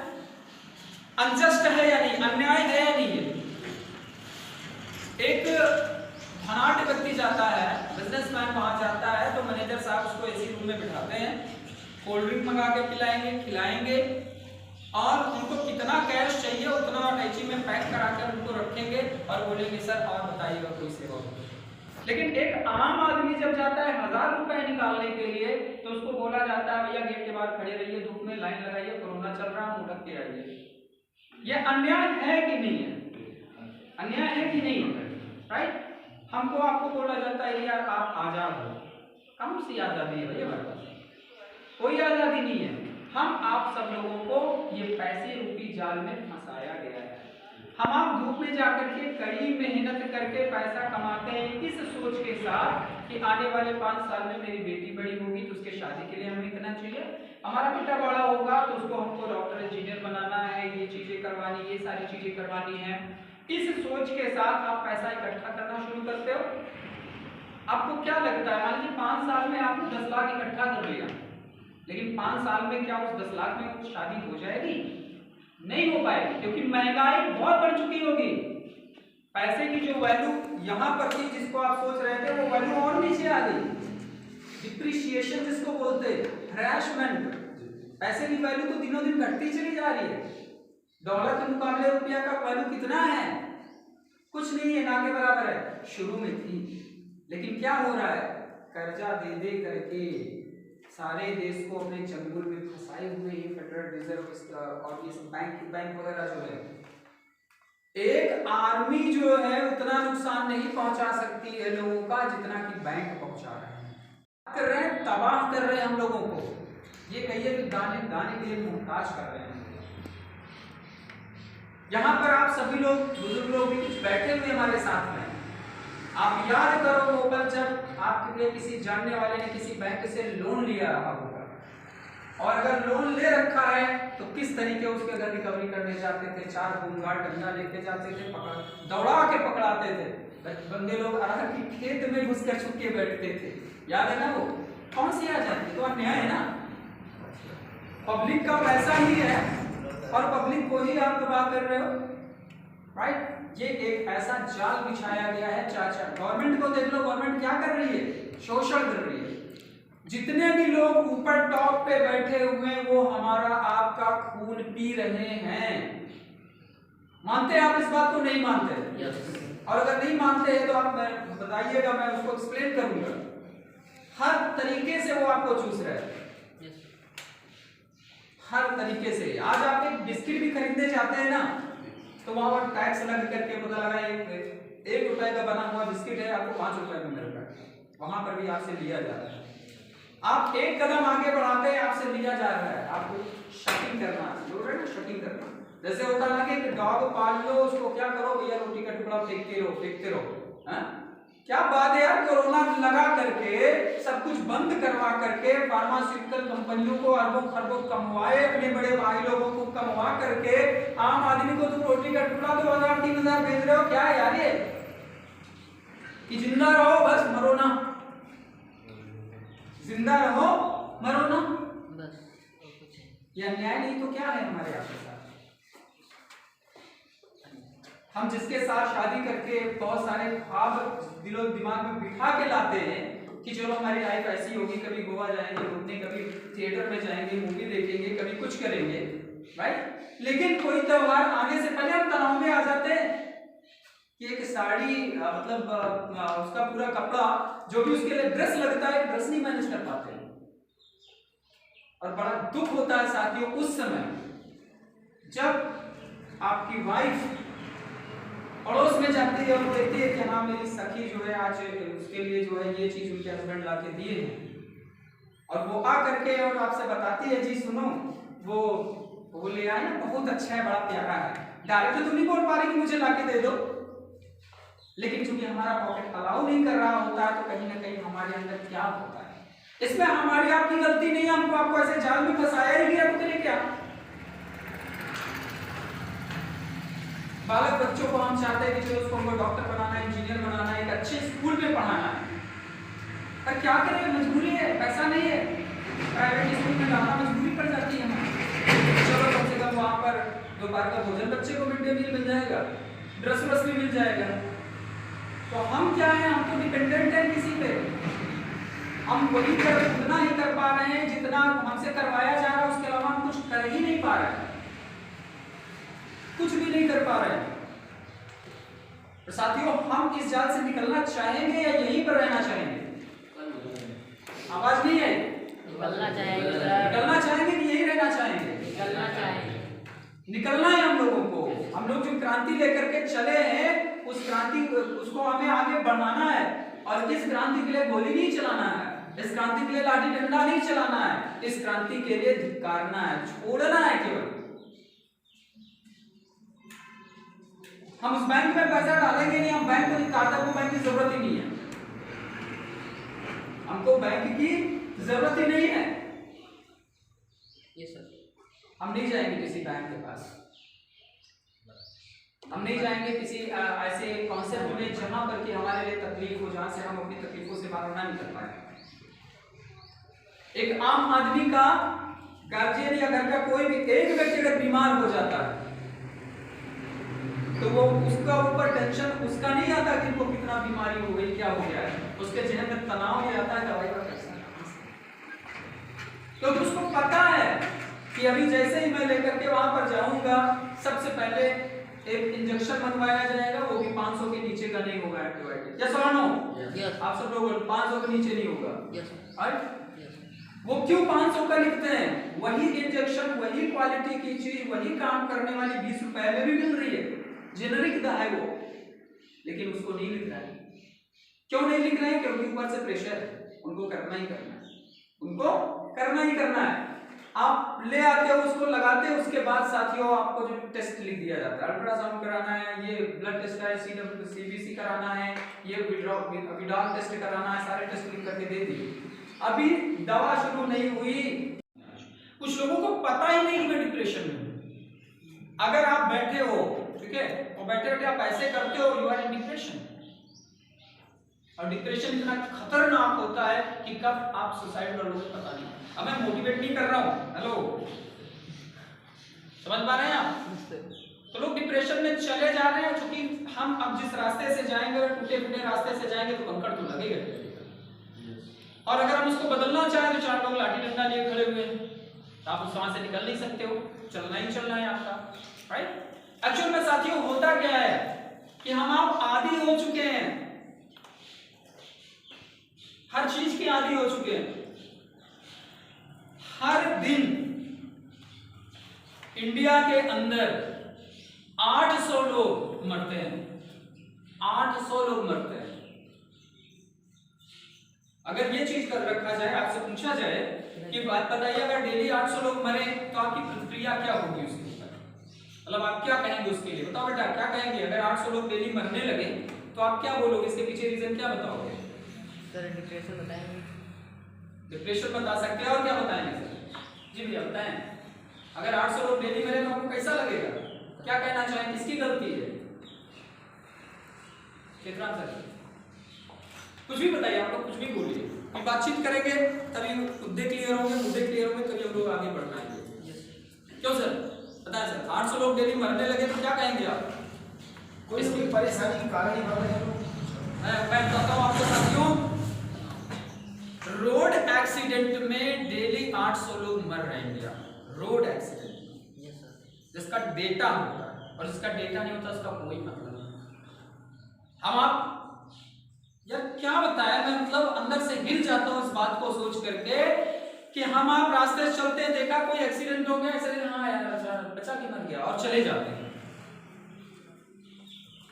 अनजस्ट है या नहीं, अन्याय है या नहीं है। एक धनाढ़ व्यक्ति जाता है, बिजनेसमैन वहां जाता है तो मैनेजर साहब उसको एसी रूम में बिठाते हैं, कोल्ड ड्रिंक मंगा के पिलाएंगे, खिलाएंगे और उनको कितना कैश चाहिए उतना अटैची में पैक करा कर उनको रखेंगे और बोलेंगे सर और बताइएगा कोई सेवा। लेकिन एक आम आदमी जब जाता है 1000 रुपए निकालने के लिए तो उसको बोला जाता है भैया गेट के बाहर खड़े रहिए, धूप में लाइन लगाइए, कोरोना चल रहा है, मुड़क के आइए। ये अन्याय है कि नहीं है? अन्याय है कि नहीं है? राइट? हमको आपको बोला जाता है यार आप आजाद हो, कौन सी आजादी है भैया हमारे पास? कोई आजादी नहीं है। हम आप सब लोगों को ये पैसे रूपी जाल में फंसाया गया है। हम आप धूप में जाकर के कड़ी मेहनत करके पैसा कमाते हैं इस सोच के साथ कि आने वाले 5 साल में मेरी बेटी बड़ी होगी तो उसके शादी के लिए हमें इतना चाहिए, हमारा बेटा बड़ा होगा तो उसको हमको डॉक्टर इंजीनियर बनाना है, ये चीजें करवानी, ये सारी चीजें करवानी है। इस सोच के साथ आप पैसा इकट्ठा करना शुरू करते हो। आपको क्या लगता है, मान लीजिए 5 साल में आपने 10 लाख इकट्ठा कर लिया, लेकिन 5 साल में क्या उस 10 लाख में शादी हो जाएगी? नहीं हो पाएगी, क्योंकि महंगाई बहुत बढ़ चुकी होगी। पैसे की जो वैल्यू यहां पर थी जिसको आप सोच रहे थे वो वैल्यू और नीचे आ गई। डिप्रिसिएशन जिसको बोलते हैं, हरासमेंट, पैसे की वैल्यू तो दिनों दिन घटती चली जा रही है। डॉलर के मुकाबले रुपया का वैल्यू कितना है? कुछ नहीं है, ना के बराबर है। शुरू में थी, लेकिन क्या हो रहा है, कर्जा दे दे करके सारे देश को अपने चंगुल में फंसाए हुए ये फेडरल रिजर्व और ये सब बैंक वगैरह जो है, एक आर्मी जो है उतना नुकसान नहीं पहुंचा सकती है लोगों का जितना कि बैंक पहुंचा रहे हैं, कर रहे हैं, तबाह कर रहे हैं हम लोगों को। ये कहिए कि दाने दाने के लिए मुहताज कर रहे हैं। यहाँ पर आप सभी लोग बुजुर्ग लोग भी कुछ बैठे हुए हमारे साथ में, आप याद करो वो पल जब आपके किसी जानने वाले ने किसी बैंक से लोन लिया रहा होगा, और अगर लोन ले रखा है तो किस तरीके उसके अगर रिकवरी करने जाते थे, 4 होमगार्ड डंडा लेके जाते थे, दौड़ा के पकड़ाते थे, बंदे लोग अरहर की खेत में घुस कर छुप के बैठते थे, याद है ना? वो कौन सी आजादी? तो अन्याय है ना, पब्लिक का पैसा ही है और पब्लिक को ही आप तबाह कर रहे हो। राइट? ये एक ऐसा जाल बिछाया गया है। चाचा गवर्नमेंट को देख लो, गवर्नमेंट क्या कर रही है? शोषण कर रही है। जितने भी लोग ऊपर टॉप पे बैठे हुए वो हमारा आपका खून पी रहे हैं। मानते हैं आप इस बात को? नहीं मानते? और अगर नहीं मानते हैं तो आप बताइएगा, मैं उसको एक्सप्लेन करूंगा। हर तरीके से वो आपको चूस रहे हैं, हर तरीके से। आज आप एक बिस्किट भी खरीदने जाते हैं ना तो वहां पर टैक्स लग करके पता लगा 1 रुपए का बना हुआ बिस्किट है, आपको 5 रुपए में मिल रहा है, वहां पर भी आपसे लिया जा रहा है। आप एक कदम आगे बढ़ाते हैं, आपसे लिया जा रहा है। आपको शकिंग करना, बोल रहे हैं ना, शकिंग करना। जैसे होता है ना कि एक डॉग पाल लो, उसको क्या करो भैया, रोटी का टुकड़ा फेंकते रहो। हाँ, क्या बात है यार, कोरोना लगा करके सब कुछ बंद करवा करके फार्मास्यूटिकल कंपनियों को अरबों खरबों कमवाए, अपने बड़े भाई लोगों को कमवा करके आम आदमी को तुम रोटी का टुकड़ा 2000-3000 भेज रहे हो। क्या है यार ये? कि जिंदा रहो बस, मरो ना। जिंदा रहो, मरो ना, बस। ये अन्याय नहीं तो क्या है हमारे आपके साथ? हम जिसके साथ शादी करके बहुत सारे ख्वाब दिलो दिमाग में बिठा के लाते हैं कि चलो हमारी लाइफ ऐसी होगी, कभी गोवा जाएंगे घूमने, कभी थिएटर में जाएंगे, मूवी देखेंगे, कभी कुछ करेंगे, राइट? लेकिन कोई त्योहार आने से पहले हम तनाव में आ जाते हैं कि एक साड़ी मतलब उसका पूरा कपड़ा जो भी उसके लिए ड्रेस लगता है, ड्रेस नहीं मैनेज कर पाते। और बड़ा दुख होता है साथियों उस समय जब आपकी वाइफ पड़ोस में जाती है और वो देखती है कि हाँ मेरी सखी जो है आज उसके लिए जो है ये चीज उनके हस्बैंड ला के दिए हैं, और वो आ करके और आपसे बताती है जी सुनो वो ले आए ना, बहुत अच्छा है, बड़ा प्यारा है। डायरेक्ट तो नहीं बोल पा रही कि मुझे ला के दे दो, लेकिन चूंकि हमारा पॉकेट अलाउ नहीं कर रहा होता है तो कहीं ना कहीं हमारे अंदर क्या होता है, इसमें हमारी आपकी गलती नहीं है, हमको आपको ऐसे जाल में फंसाया ही गया, तो करें क्या? बालक बच्चों को हम चाहते हैं कि चलो उसको हमको डॉक्टर बनाना है, इंजीनियर बनाना है, एक अच्छे स्कूल में पढ़ाना है, पर क्या करें, मजबूरी है, पैसा नहीं है, प्राइवेट स्कूल में डालना मजबूरी पड़ जाती है हमें। चलो कम से कम वहाँ पर दोपहर का भोजन बच्चे को मिड डे मील मिल जाएगा, ड्रेस व्रेस भी मिल जाएगा। तो हम क्या है, हम तो डिपेंडेंट हैं किसी पे, हम वही उतना ही कर पा रहे हैं जितना हमसे करवाया जा रहा है, उसके अलावा हम कुछ कर ही नहीं पा रहे हैं, कुछ भी नहीं कर पा रहे हैं। तो साथियों, हम इस जाल से निकलना चाहेंगे या यहीं पर रहना चाहेंगे? आवाज नहीं है, निकलना चाहेंगे, निकलना चाहेंगे कि यहीं रहना चाहेंगे? निकलना चाहेंगे। निकलना है हम लोगों को। हम लोग जो क्रांति लेकर के चले हैं, उस क्रांति उसको हमें आगे बढ़ाना है, और इस क्रांति के लिए गोली नहीं चलाना है, इस क्रांति के लिए लाठी डंडा नहीं चलाना है, इस क्रांति के लिए धिक्कारना है, छोड़ना है केवल। हम उस बैंक में पैसा डालेंगे नहीं, हम बैंक को धिक्कारते हैं, हमको बैंक की जरूरत ही नहीं है, हमको बैंक की जरूरत ही नहीं है। Yes sir. हम नहीं जाएंगे किसी बैंक के पास, हम नहीं जाएंगे किसी ऐसे कॉन्सेप्ट में जहां पर कि हमारे लिए तकलीफ हो, जहां से हम अपनी तकलीफों से बाहर ना निकल पाए। एक आम आदमी का गार्जियन या घर का कोई भी एक व्यक्ति अगर बीमार हो जाता है तो वो उसका ऊपर टेंशन उसका नहीं आता कि इनको कितना बीमारी हो गई, क्या हो गया है, उसके जहन में तनाव ये आता है दवाई का पैसा, क्योंकि उसको पता है कि अभी जैसे ही मैं लेकर के वहां पर जाऊंगा, सबसे पहले एक इंजेक्शन बनवाया जाएगा, वो भी 500 के नीचे का नहीं होगा एंटीबायोटिक। यस और नो? यस। आप सब लोग 500 के नीचे नहीं होगा। यस। राइट? वो क्यों 500 का लिखते हैं? वही इंजेक्शन, वही क्वालिटी की चीज, वही काम करने वाली 20 रुपए में भी मिल रही है, जेनरिक दा है वो, लेकिन उसको नहीं लिख रहा है। क्यों नहीं लिख रहे हैं? क्योंकि ऊपर से प्रेशर है, उनको करना ही करना है, उनको करना ही करना है। आप ले आते हो, उसको लगाते हो, उसके बाद साथियों आपको जो टेस्ट लिख दिया जाता है, अल्ट्रासाउंड कराना है, ये ब्लड टेस्ट है, सीबीसी कराना है, ये विड्रॉल टेस्ट कराना है, सारे टेस्ट लिख करके दे दिए। अभी दवा शुरू नहीं हुई। कुछ लोगों को पता ही नहीं कि मैं डिप्रेशन में हूं। अगर आप बैठे हो, ठीक है, और बैठे बैठे आप ऐसे करते हो, यू आर इन डिप्रेशन। और डिप्रेशन इतना खतरनाक होता है कि कब आप सुसाइड कर लोगे पता नहीं। अब मैं मोटिवेट नहीं कर रहा हूं, हेलो, समझ पा रहे हैं आप? तो लोग डिप्रेशन में चले जा रहे हैं, क्योंकि हम अब जिस रास्ते से जाएंगे, टूटे फूटे रास्ते से जाएंगे तो कंकड़ तो लगेगा, और अगर हम उसको बदलना चाहें तो 4 लोग लाठी डंडा लिए खड़े हुए हैं, तो आप उस वहां से निकल नहीं सकते हो, चलना ही चलना है आपका। राइट? एक्चुअल में साथियों होता क्या है कि हम आप आदी हो चुके हैं, हर चीज के आदी हो चुके हैं। हर दिन इंडिया के अंदर 800 लोग मरते हैं, 800 लोग मरते हैं। अगर ये चीज कर रखा जाए, आपसे पूछा जाए कि बात बताइए, अगर डेली 800 लोग मरे तो आपकी प्रतिक्रिया क्या होगी उसके ऊपर? मतलब आप क्या कहेंगे उसके लिए? बताओ बेटा, क्या कहेंगे? अगर 800 लोग डेली मरने लगे तो आप क्या बोलोगे? इसके पीछे रीजन क्या बताओगे? सर डिप्रेशन बताएंगे। डिप्रेशन बता सकते हैं, और क्या बताएंगे सर? जी भैया बताएं। अगर 800 लोग डेली मरे तो आपको कैसा लगेगा? क्या कहना चाहें, किसकी गलती है? चित्रांश सर कुछ भी बताइए, आप लोग कुछ भी बोलिए, हम बातचीत करेंगे तभी मुद्दे क्लियर होंगे, मुद्दे क्लियर होंगे तभी हम लोग आगे बढ़ पाएंगे। क्यों सर? बताएं सर, 800 लोग डेली मरने लगे तो क्या कहेंगे आप? कोई इसकी परेशानी के कारण ही मर रहे हैं लोग। मैं बताता हूं आपको साथियों, रोड एक्सीडेंट में डेली 800 लोग मर रहे हैं इंडिया, रोड एक्सीडेंट में। Yes sir. जिसका डेटा होता है, और जिसका डेटा नहीं होता उसका कोई मतलब नहीं। हम आप यार क्या बताया, मैं मतलब अंदर से हिल जाता हूं इस बात को सोच करके कि हम आप रास्ते से चलते हैं, देखा कोई एक्सीडेंट हो गया, एक्सीडेंट, हाँ यार बचा के मर गया, और चले जाते हैं।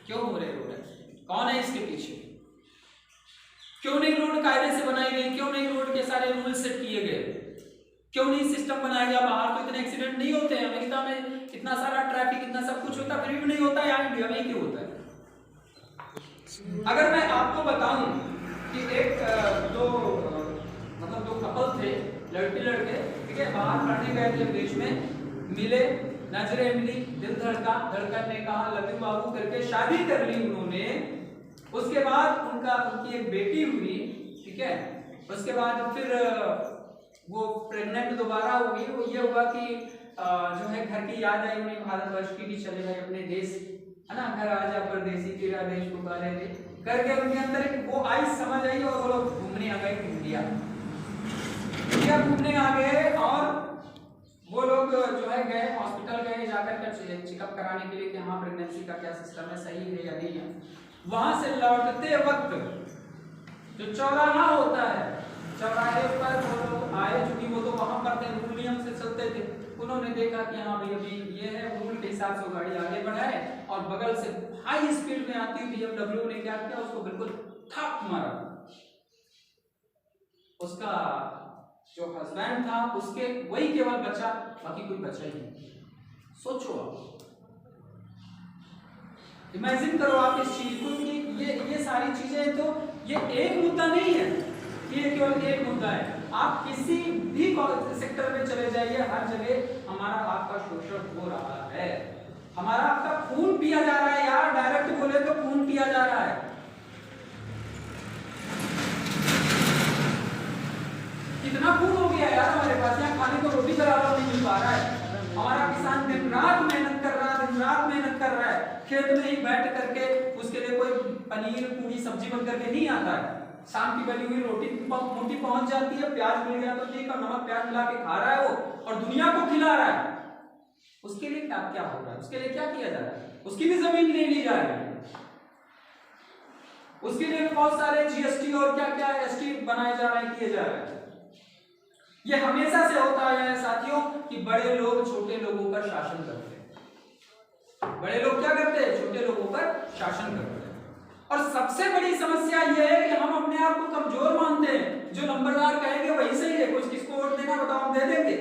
क्यों हो रहे रोड एक्सीडेंट? कौन है इसके पीछे? क्यों नहीं रोड कायदे से बनाई गई? क्यों नहीं रोड के सारे रूल सेट किए गए? क्यों नहीं सिस्टम बनाया गया? बाहर तो इतने एक्सीडेंट नहीं होते हैं, अमेरिका में इतना सारा ट्रैफिक, इतना सब कुछ होता है, फिर भी नहीं होता है, यहाँ इंडिया में क्यों होता है? अगर मैं आपको बताऊं कि एक दो मतलब दो कपल थे, लड़की लड़के, ठीक है, बाहर पढ़ने गए थे विदेश में, मिले, नजरें मिली, दिल धड़का, धड़कन ने कहा लव यू बाबू करके शादी कर ली उन्होंने। उसके बाद उनकी एक बेटी हुई, ठीक है। उसके बाद फिर वो प्रेग्नेंट दोबारा हुई। वो ये हुआ कि जो है घर की याद आई उन्हें भारतवर्ष की, भी चले गए अपने देश, है ना, घर आजा परदेसी तेरा देश पुकारे थे करके उनके अंदर एक वो आई, समझ आई, और वो लोग घूमने आ गए इंडिया घूमने आ गए। और वो लोग जो है गए हॉस्पिटल गए, जाकर के चेकअप कराने के लिए कि हाँ प्रेगनेंसी का क्या सिस्टम है, सही है या नहीं है। वहां से लौटते वक्त जो चौराहा होता है, चौराहे पर वो लोग आए, चूंकि वो तो वहां पर थे, रूल नियम से चलते थे। उन्होंने देखा कि हाँ भाई अभी ये है, रूल के हिसाब से गाड़ी आगे बढ़ाए और बगल से हाई स्पीड में आती हुई BMW ने क्या किया, उसको बिल्कुल ठप मारा। उसका जो हस्बैंड था उसके वही केवल बचा, बाकी कोई बचा ही नहीं। सोचो आप, इमेजिन करो आप इस चीज को कि ये सारी चीजें, तो ये एक मुद्दा नहीं है, ये केवल एक मुद्दा है। आप किसी भी सेक्टर में चले जाइए, हर जगह हमारा आपका शोषण हो रहा है, हमारा आपका खून पिया जा रहा है यार, डायरेक्ट बोले तो खून पिया जा रहा है। कितना खून हो गया यार हमारे पास, यहाँ खाने को रोटी बराबर नहीं मिल पा रहा है। हमारा किसान दिन रात मेहनत कर रहा है, दिन रात मेहनत कर रहा है, खेत में ही बैठ करके उसके लिए कोई पनीर पूरी सब्जी बन करके नहीं आता है। शाम की बनी हुई रोटी मोटी पहुंच जाती है, प्याज मिल गया तो ठीक है, नमक प्याज मिला के खा रहा है वो, और दुनिया को खिला रहा है। उसके लिए क्या क्या हो रहा है, उसके लिए क्या किया जा रहा है, उसकी भी जमीन ले ली जा रही है, उसके लिए बहुत सारे GST और क्या क्या ST बनाए जा रहे हैं, किए जा रहे हैं। ये हमेशा से होता आया है साथियों कि बड़े लोग छोटे लोगों पर शासन करते हैं। बड़े लोग क्या करते हैं, छोटे लोगों पर शासन करते हैं। और सबसे बड़ी समस्या यह है कि हम अपने आप को कमजोर मानते हैं, जो नंबरदार कहेंगे वही सही है, कुछ किसको वोट देना बताओ, हम दे देंगे।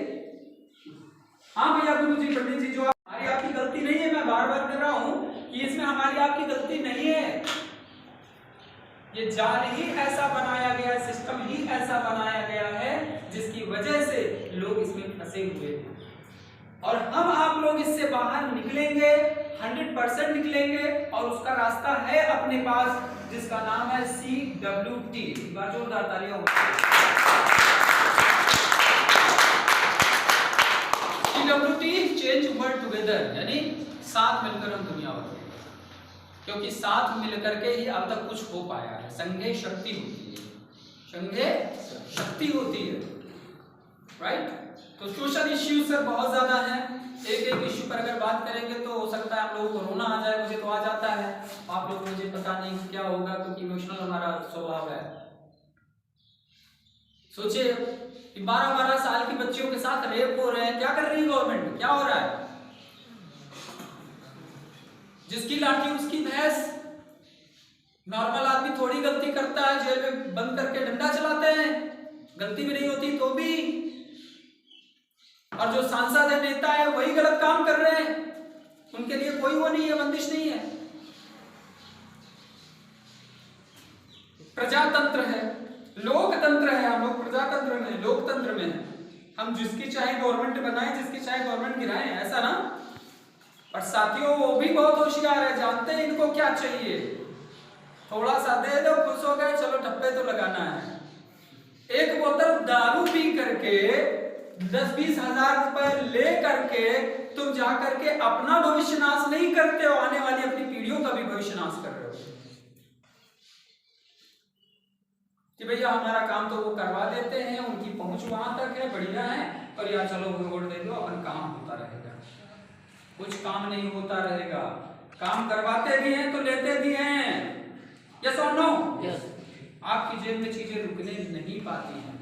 हाँ भैया गुरु जी, पंडित जी, जो हमारी आपकी गलती नहीं है, मैं बार बार कह रहा हूं कि इसमें हमारी आपकी गलती नहीं है। ये जाल ही ऐसा बनाया गया है, सिस्टम ही ऐसा बनाया गया है जिसकी वजह से लोग इसमें फंसे हुए हैं। और हम आप लोग इससे बाहर निकलेंगे, 100% निकलेंगे, और उसका रास्ता है अपने पास, जिसका नाम है CWT। बार जोरदार तालियां हो। CWT, चेंज वर्ल्ड टुगेदर, यानी साथ मिलकर हम दुनिया बदलेंगे, क्योंकि साथ मिलकर के ही अब तक कुछ हो पाया है। संघे शक्ति होती है, संघे शक्ति होती है, राइट। तो सोशल इश्यूज सर बहुत ज्यादा हैं, एक एक इश्यू पर अगर बात करेंगे तो हो सकता है आप लोगों को रोना आ जाए, मुझे तो आ जाता है, आप लोग मुझे पता नहीं क्या होगा, क्योंकि इमोशनल हमारा स्वभाव है। सोचिए 12-12 साल की बच्चियों के साथ रेप हो रहे हैं, क्या कर रही है गवर्नमेंट, क्या हो रहा है? जिसकी लाठी उसकी भैंस। नॉर्मल आदमी थोड़ी गलती करता है, जेल में बंद करके डंडा चलाते हैं, गलती भी नहीं होती तो भी। और जो सांसद है, नेता है, वही गलत काम कर रहे हैं, उनके लिए कोई वो नहीं है, बंदिश नहीं है। प्रजातंत्र है, लोकतंत्र है, हम लोग प्रजातंत्र में, लोकतंत्र में है। हम जिसकी चाहे गवर्नमेंट बनाएं, जिसकी चाहे गवर्नमेंट गिराएं, ऐसा ना। और साथियों वो भी बहुत होशियार है, जानते हैं इनको क्या चाहिए, थोड़ा सा दे दो, खुश हो गए, चलो ठप्पे तो लगाना है। एक बोतल दारू पी करके 10-20 हजार रुपए ले करके तुम जा करके अपना भविष्य नाश नहीं करते हो, आने वाली अपनी पीढ़ियों का भी भविष्य नाश कर रहे हो। कि भैया हमारा काम तो वो करवा देते हैं, उनकी पहुंच वहां तक है, बढ़िया है, और यार चलो वोट दे दो, अपन काम होता रहेगा। कुछ काम नहीं होता रहेगा, काम करवाते भी हैं तो लेते भी हैं। यस और नो? यस। आपकी जेब में चीजें रुकने नहीं पाती हैं।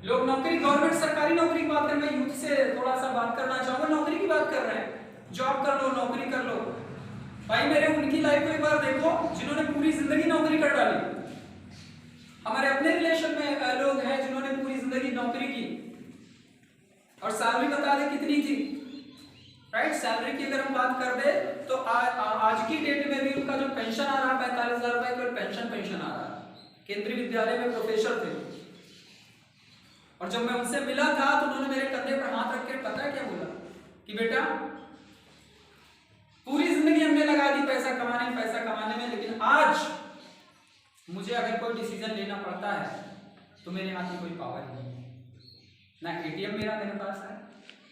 लोग नौकरी, गवर्नमेंट सरकारी नौकरी की बात कर, मैं यूथ से थोड़ा सा बात करना चाहूंगा। नौकरी की बात कर रहे हैं, जॉब कर लो, नौकरी कर लो। भाई मेरे उनकी लाइफ को एक बार देखो जिन्होंने पूरी जिंदगी नौकरी कर डाली। हमारे अपने रिलेशन में लोग हैं जिन्होंने पूरी जिंदगी नौकरी की, और सैलरी बता दें कितनी थी, राइट। सैलरी की अगर हम बात कर दे तो आज की डेट में भी उनका जो पेंशन आ रहा है 45,000 रुपए केवल पेंशन आ रहा है। केंद्रीय विद्यालय में प्रोफेसर थे, और जब मैं उनसे मिला था तो उन्होंने मेरे कंधे पर हाथ रख के पता है क्या बोला कि बेटा पूरी जिंदगी हमने लगा दी पैसा कमाने में, लेकिन आज मुझे अगर कोई डिसीजन लेना पड़ता है तो मेरे हाथ में कोई पावर नहीं है, ना एटीएम मेरे पास है,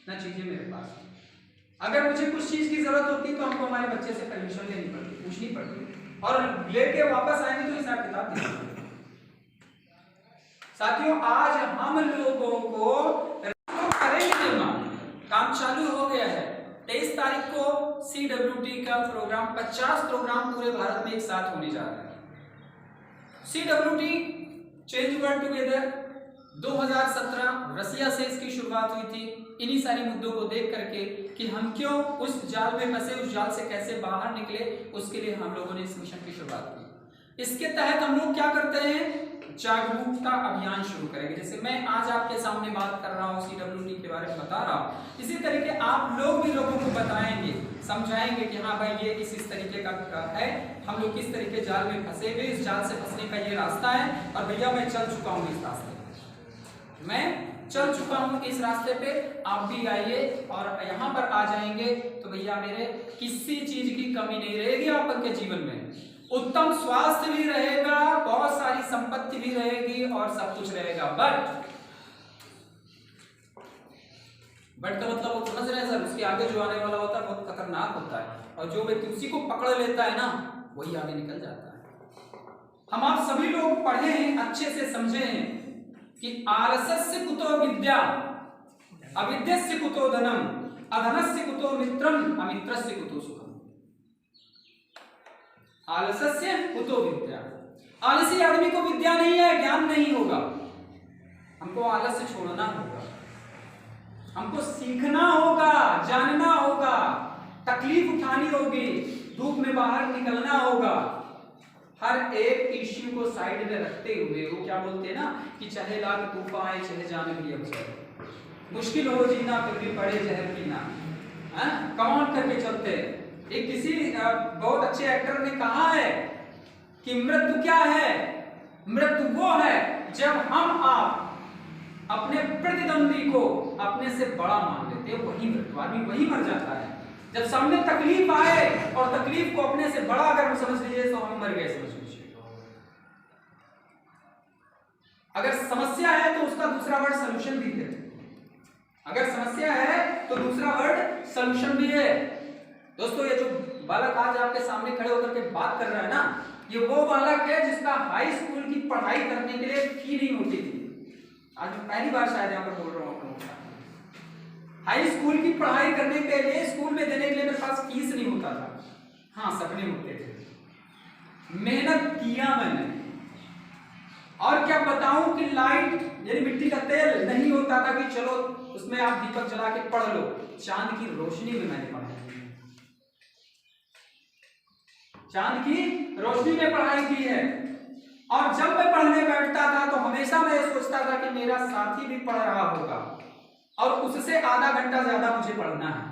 ना चीजें मेरे पास है। अगर मुझे कुछ चीज की जरूरत होती तो हमको हमारे बच्चे से परमिशन लेनी पड़ती, पूछनी पड़ती, और लेके वापस आएंगे तो हिसाब किताब देना पड़ेगा। साथियों, आज हम लोगों को करेंगे, काम चालू हो गया है। 23 तारीख को CWT का प्रोग्राम, 50 प्रोग्राम पूरे भारत में एक साथ होने जा रहे हैं। CWT चेंज वर्ल्ड टुगेदर 2017 रसिया से इसकी शुरुआत हुई थी, इन्हीं सारी मुद्दों को देख करके कि हम क्यों उस जाल में फंसे, उस जाल से कैसे बाहर निकले, उसके लिए हम लोगों ने इस मिशन की शुरुआत की। इसके तहत हम लोग क्या करते हैं, जागरूकता अभियान शुरू करेंगे। जैसे मैं आज आपके सामने बात कर रहा हूँ, CWT के बारे में बता रहा हूँ, इसी तरीके आप लोग भी लोगों को बताएंगे, समझाएंगे कि हाँ भाई ये इस तरीके का है, हम लोग किस तरीके जाल में फंसे हुए, इस जाल से फंसने का ये रास्ता है, और भैया मैं चल चुका हूँ इस रास्ते पे, मैं चल चुका हूँ इस रास्ते पे, आप भी आइए और यहाँ पर आ जाएंगे तो भैया मेरे किसी चीज की कमी नहीं रहेगी आपके जीवन में। उत्तम स्वास्थ्य भी रहेगा, बहुत सारी संपत्ति भी रहेगी और सब कुछ रहेगा। बट का मतलब वो समझ रहे हैं सर, उसके आगे जो आने वाला होता है बहुत खतरनाक होता है, और जो व्यक्ति उसी को पकड़ लेता है ना वही आगे निकल जाता है। हम आप सभी लोग पढ़े हैं, अच्छे से समझे हैं कि आलस्यस्य कुतो विद्या, अविद्यस्य कुतो धनम, अधनस्य कुतो मित्रम, अमित्रस्य कुतो सुखम। आलस्य कुतो विद्या, आलसी आदमी को विद्या नहीं है, ज्ञान नहीं होगा। हमको आलस्य छोड़ना होगा, हमको सीखना होगा, जानना होगा, तकलीफ उठानी होगी, धूप में बाहर निकलना होगा। हर एक इश्यू को साइड में रखते हुए, वो क्या बोलते हैं ना कि चाहे लाख तूफान आए, चाहे जाने भी अवसर, मुश्किल हो जीना फिर भी पड़े जहर पीना, कमांड करके चलते हैं। एक किसी बहुत अच्छे एक्टर ने कहा है कि मृत्यु क्या है, मृत्यु वो है जब हम आप अपने प्रतिद्वंदी को अपने से बड़ा मान लेते हैं, वही मृत्यु, आदमी वही मर जाता है। जब सामने तकलीफ आए और तकलीफ को अपने से बड़ा अगर हम समझ लीजिए तो हम मर गए समझ लीजिए। अगर समस्या है तो उसका दूसरा वर्ड सॉल्यूशन भी है, अगर समस्या है तो दूसरा वर्ड सॉल्यूशन भी है। दोस्तों, ये जो बालक आज आपके सामने खड़े होकर के बात कर रहा है ना, ये वो बालक है जिसका हाई स्कूल की पढ़ाई करने के लिए फी नहीं होती थी। आज मैं पहली बार शायद यहाँ पर बोल रहा हूँ आप लोगों को, हाई स्कूल की पढ़ाई करने के लिए स्कूल में देने के लिए मेरे पास फीस नहीं होता था। हाँ, सपने होते थे, मेहनत किया मैंने, और क्या बताऊं कि लाइट यानी मिट्टी का तेल नहीं होता था कि चलो उसमें आप दीपक जला के पढ़ लो। चांद की रोशनी में मैंने पढ़ा, चांद की रोशनी में पढ़ाई की है। और जब मैं पढ़ने बैठता था तो हमेशा मैं सोचता था कि मेरा साथी भी पढ़ रहा होगा और उससे आधा घंटा ज्यादा मुझे पढ़ना है,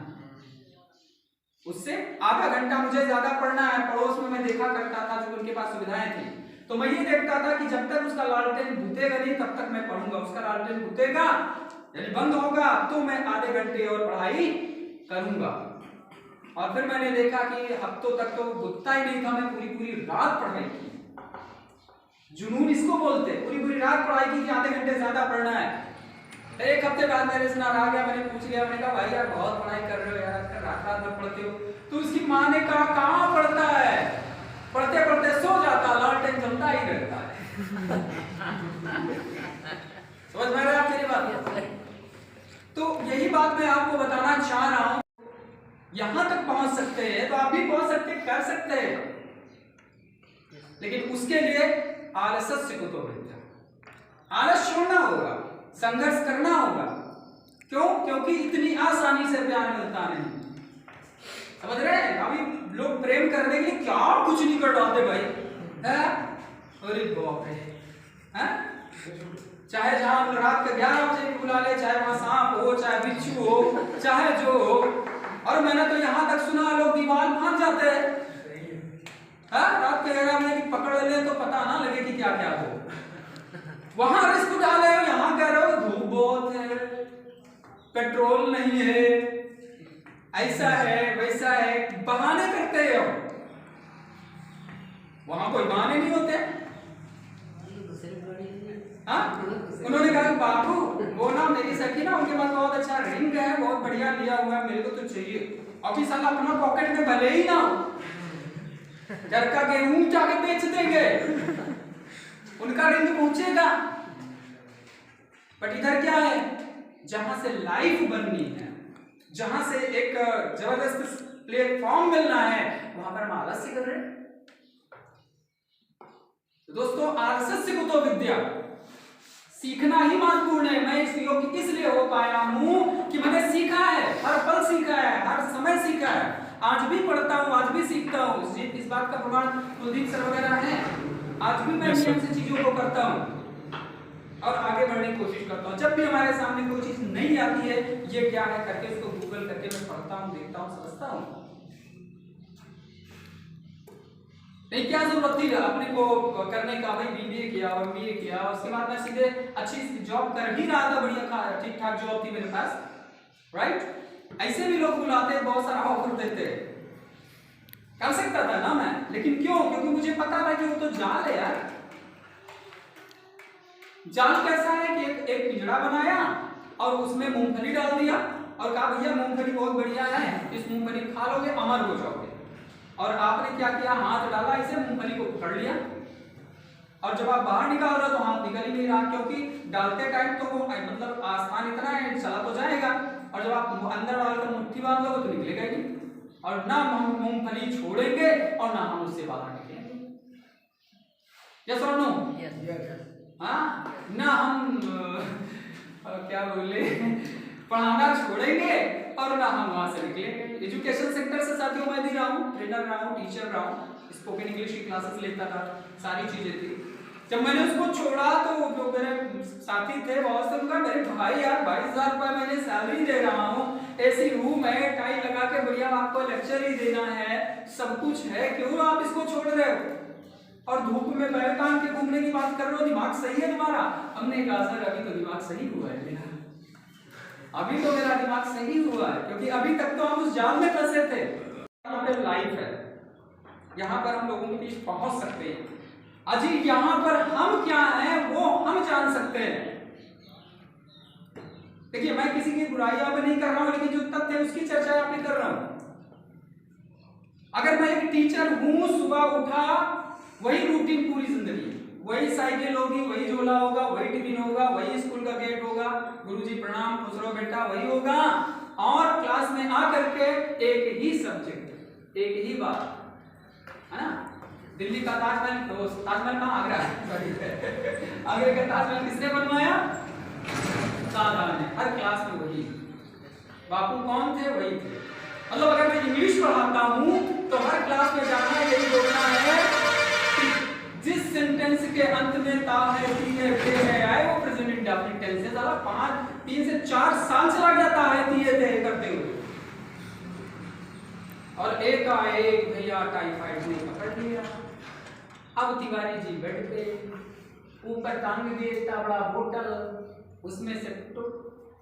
उससे आधा घंटा मुझे ज्यादा पढ़ना है। पड़ोस में मैं देखा करता था जो उनके पास सुविधाएं थी, तो मैं ये देखता था कि जब तक उसका लालटेन बुझेगा नहीं तब तक मैं पढ़ूंगा, उसका लालटेन बुझेगा यानी बंद होगा तो मैं आधे घंटे और पढ़ाई करूंगा। और फिर मैंने देखा कि हफ्तों तक तो बुझता ही नहीं था, मैं पूरी पूरी रात पढ़ाई की। जुनून इसको बोलते, पूरी पूरी रात पढ़ाई की कि आधे घंटे ज्यादा पढ़ना है। एक हफ्ते बाद मेरे से नाराज आ गया, मैंने पूछ लिया, मैंने कहा भाई यार बहुत पढ़ाई कर रहे हो यार, रात रात भर पढ़ते हो। तो उसकी माँ ने कहा कहाँ पढ़ता है, पढ़ते पढ़ते सो जाता, लालटेन जलता ही रहता है। समझ में आ रहा है आपकी बात? तो यही बात मैं आपको बताना चाह रहा हूं, यहां तक पहुंच सकते हैं तो आप भी पहुंच सकते, कर सकते हैं, लेकिन उसके लिए आलस्य को तो विद्या, आलस छोड़ना होगा, संघर्ष करना होगा। क्यों? क्योंकि इतनी आसानी से प्यार मिलता नहीं। समझ रहे हैं? अभी लोग प्रेम करने के लिए क्या कुछ नहीं कर डालते भाई, है? अरे बाप रे, हैं? चाहे जहां रात के 11 बजे भी बुला ले, चाहे वहां सांप हो, चाहे बिच्छू हो, चाहे जो हो। और मैंने तो यहां तक सुना लोग दीवार मान जाते हैं, रात के 11 बजे की पकड़ ले तो पता ना लगे कि क्या क्या हो। वहां रिस्क उठा रहे हो, यहाँ कह रहे हो धूप पेट्रोल नहीं है, ऐसा है वैसा है, बहाने करते हो। वहां कोई बहाने नहीं होते। हाँ, उन्होंने कहा बाबू वो ना मेरी सखी ना उनके पास बहुत अच्छा रिंग है, बहुत बढ़िया लिया हुआ है, मेरे को तो चाहिए। अभी साला अपना पॉकेट में भले ही ना हो, घर का गेहूं जाके बेच देंगे, उनका रिंग पहुंचेगा। बट इधर क्या है, जहां से लाइफ बननी है, जहां से एक जबरदस्त प्लेटफॉर्म मिलना है, वहां पर हम आलस्य कर रहे हैं। तो दोस्तों, आलस्य को तो विद्या सीखना ही महत्वपूर्ण है। मैं इस योग इसलिए हो पाया हूं कि मैंने सीखा है, हर पल सीखा है, हर समय सीखा है, आज भी पढ़ता हूं, आज भी सीखता हूं। इस बात का प्रमाण कुलदीप सर वगैरह है। आज भी मैं नियम से चीजों को करता हूं और आगे बढ़ने की कोशिश करता हूं। जब भी हमारे सामने कोई चीज नहीं आती है, ये क्या है करके उसको गूगल करके मैं पढ़ता हूं, देखता हूं, समझता हूं। नहीं, क्या जरूरत थी अपने को करने का, भाई बीबीए किया और एमबीए किया, उसके बाद मैं सीधे अच्छी जॉब कर ही रहा था, बढ़िया ठीक ठाक जॉब थी मेरे पास, राइट। ऐसे भी लोग बुलाते, बहुत सारा ऑफर देते, कर सकता था ना मैं, लेकिन क्यों? क्योंकि मुझे पता था कि वो तो जाल है यार। जाल कैसा है कि एक पिंजरा बनाया और उसमें मूंगफली डाल दिया और कहा भैया मूंगफली बहुत बढ़िया है, इस मूंगफली खा लोगे अमर हो जाओगे। और आपने क्या किया, हाथ डाला, इसे मूंगफली को पकड़ लिया और जब आप बाहर निकाल रहे हो तो हाथ निकल ही नहीं रहा, क्योंकि डालते टाइम तो वो मतलब आसान इतना है, चला तो जाएगा, और जब आप अंदर डालकर मुट्ठी बांध लोगे तो निकलेगा ही नहीं। और ना हम मूंगफली छोड़ेंगे और ना हम उससे बाहर निकलेंगे। यस और नो? हाँ, ना हम क्या बोले पढ़ाना छोड़ेंगे और ना हम वहां से निकलेंगे। एजुकेशन सेक्टर से साथियों मैं भी रहा हूँ, ट्रेनर रहा हूँ, टीचर रहा हूँ, स्पोकन इंग्लिश की क्लासेस लेता था, सारी चीजें थी। जब मैंने उसको छोड़ा तो जो मेरे साथी थे बहुत से, उनका मेरे भाई यार 22,000 रुपए महीने सैलरी दे रहा हूँ, ऐसी रूम है, टाई लगा के बढ़िया आपको लेक्चर ही देना है, सब कुछ है, क्यों आप इसको छोड़ रहे हो और धूप में बैग टांग के घूमने की बात कर रहे हो? दिमाग सही है तुम्हारा? हमने कहा सर अभी तो दिमाग सही हुआ है मेरा, अभी तो मेरा दिमाग सही हुआ है, क्योंकि अभी तक तो हम उस जाल में फंसे थे। यहाँ पे लाइफ है, यहाँ पर हम लोगों के बीच पहुंच सकते हैं। अजी यहाँ पर हम क्या हैं वो हम जान सकते हैं। देखिए, मैं किसी की बुराइयां भी नहीं कर रहा हूं, लेकिन जो तथ्य है उसकी चर्चा यहाँ पे कर रहा हूं। अगर मैं एक टीचर हूं, सुबह उठा, वही रूटीन पूरी जिंदगी, वही साइकिल होगी, वही झोला होगा, वही टिफिन होगा, वही स्कूल का गेट होगा, गुरुजी प्रणाम, खुश रहो बेटा, वही होगा, और क्लास में आकर के एक ही सब्जेक्ट, एक ही बात, है ना। दिल्ली का ताजमहल, तो ताजमहल कहाँ? आगरा आगरा का ताजमहल किसने बनवाया? शाहजहां ने। हर क्लास में वही, बापू कौन थे? वही थे। मतलब अगर मैं इंग्लिश पढ़ाता हूँ तो हर क्लास में जाना यही बोलना है कि जिस सेंटेंस के अंत में ता है, ती है, थे है, आए, वो प्रेजेंट इंडेफिनिट टेंस है। साला 3 से 4 साल चला गया था है, ती है, थे करते हुए, और एक भैया टाइफाइड ने पकड़ लिया। अब तिवारी जी बेड पे, ऊपर टांग दिए इतना बड़ा बोतल, उसमें से टुक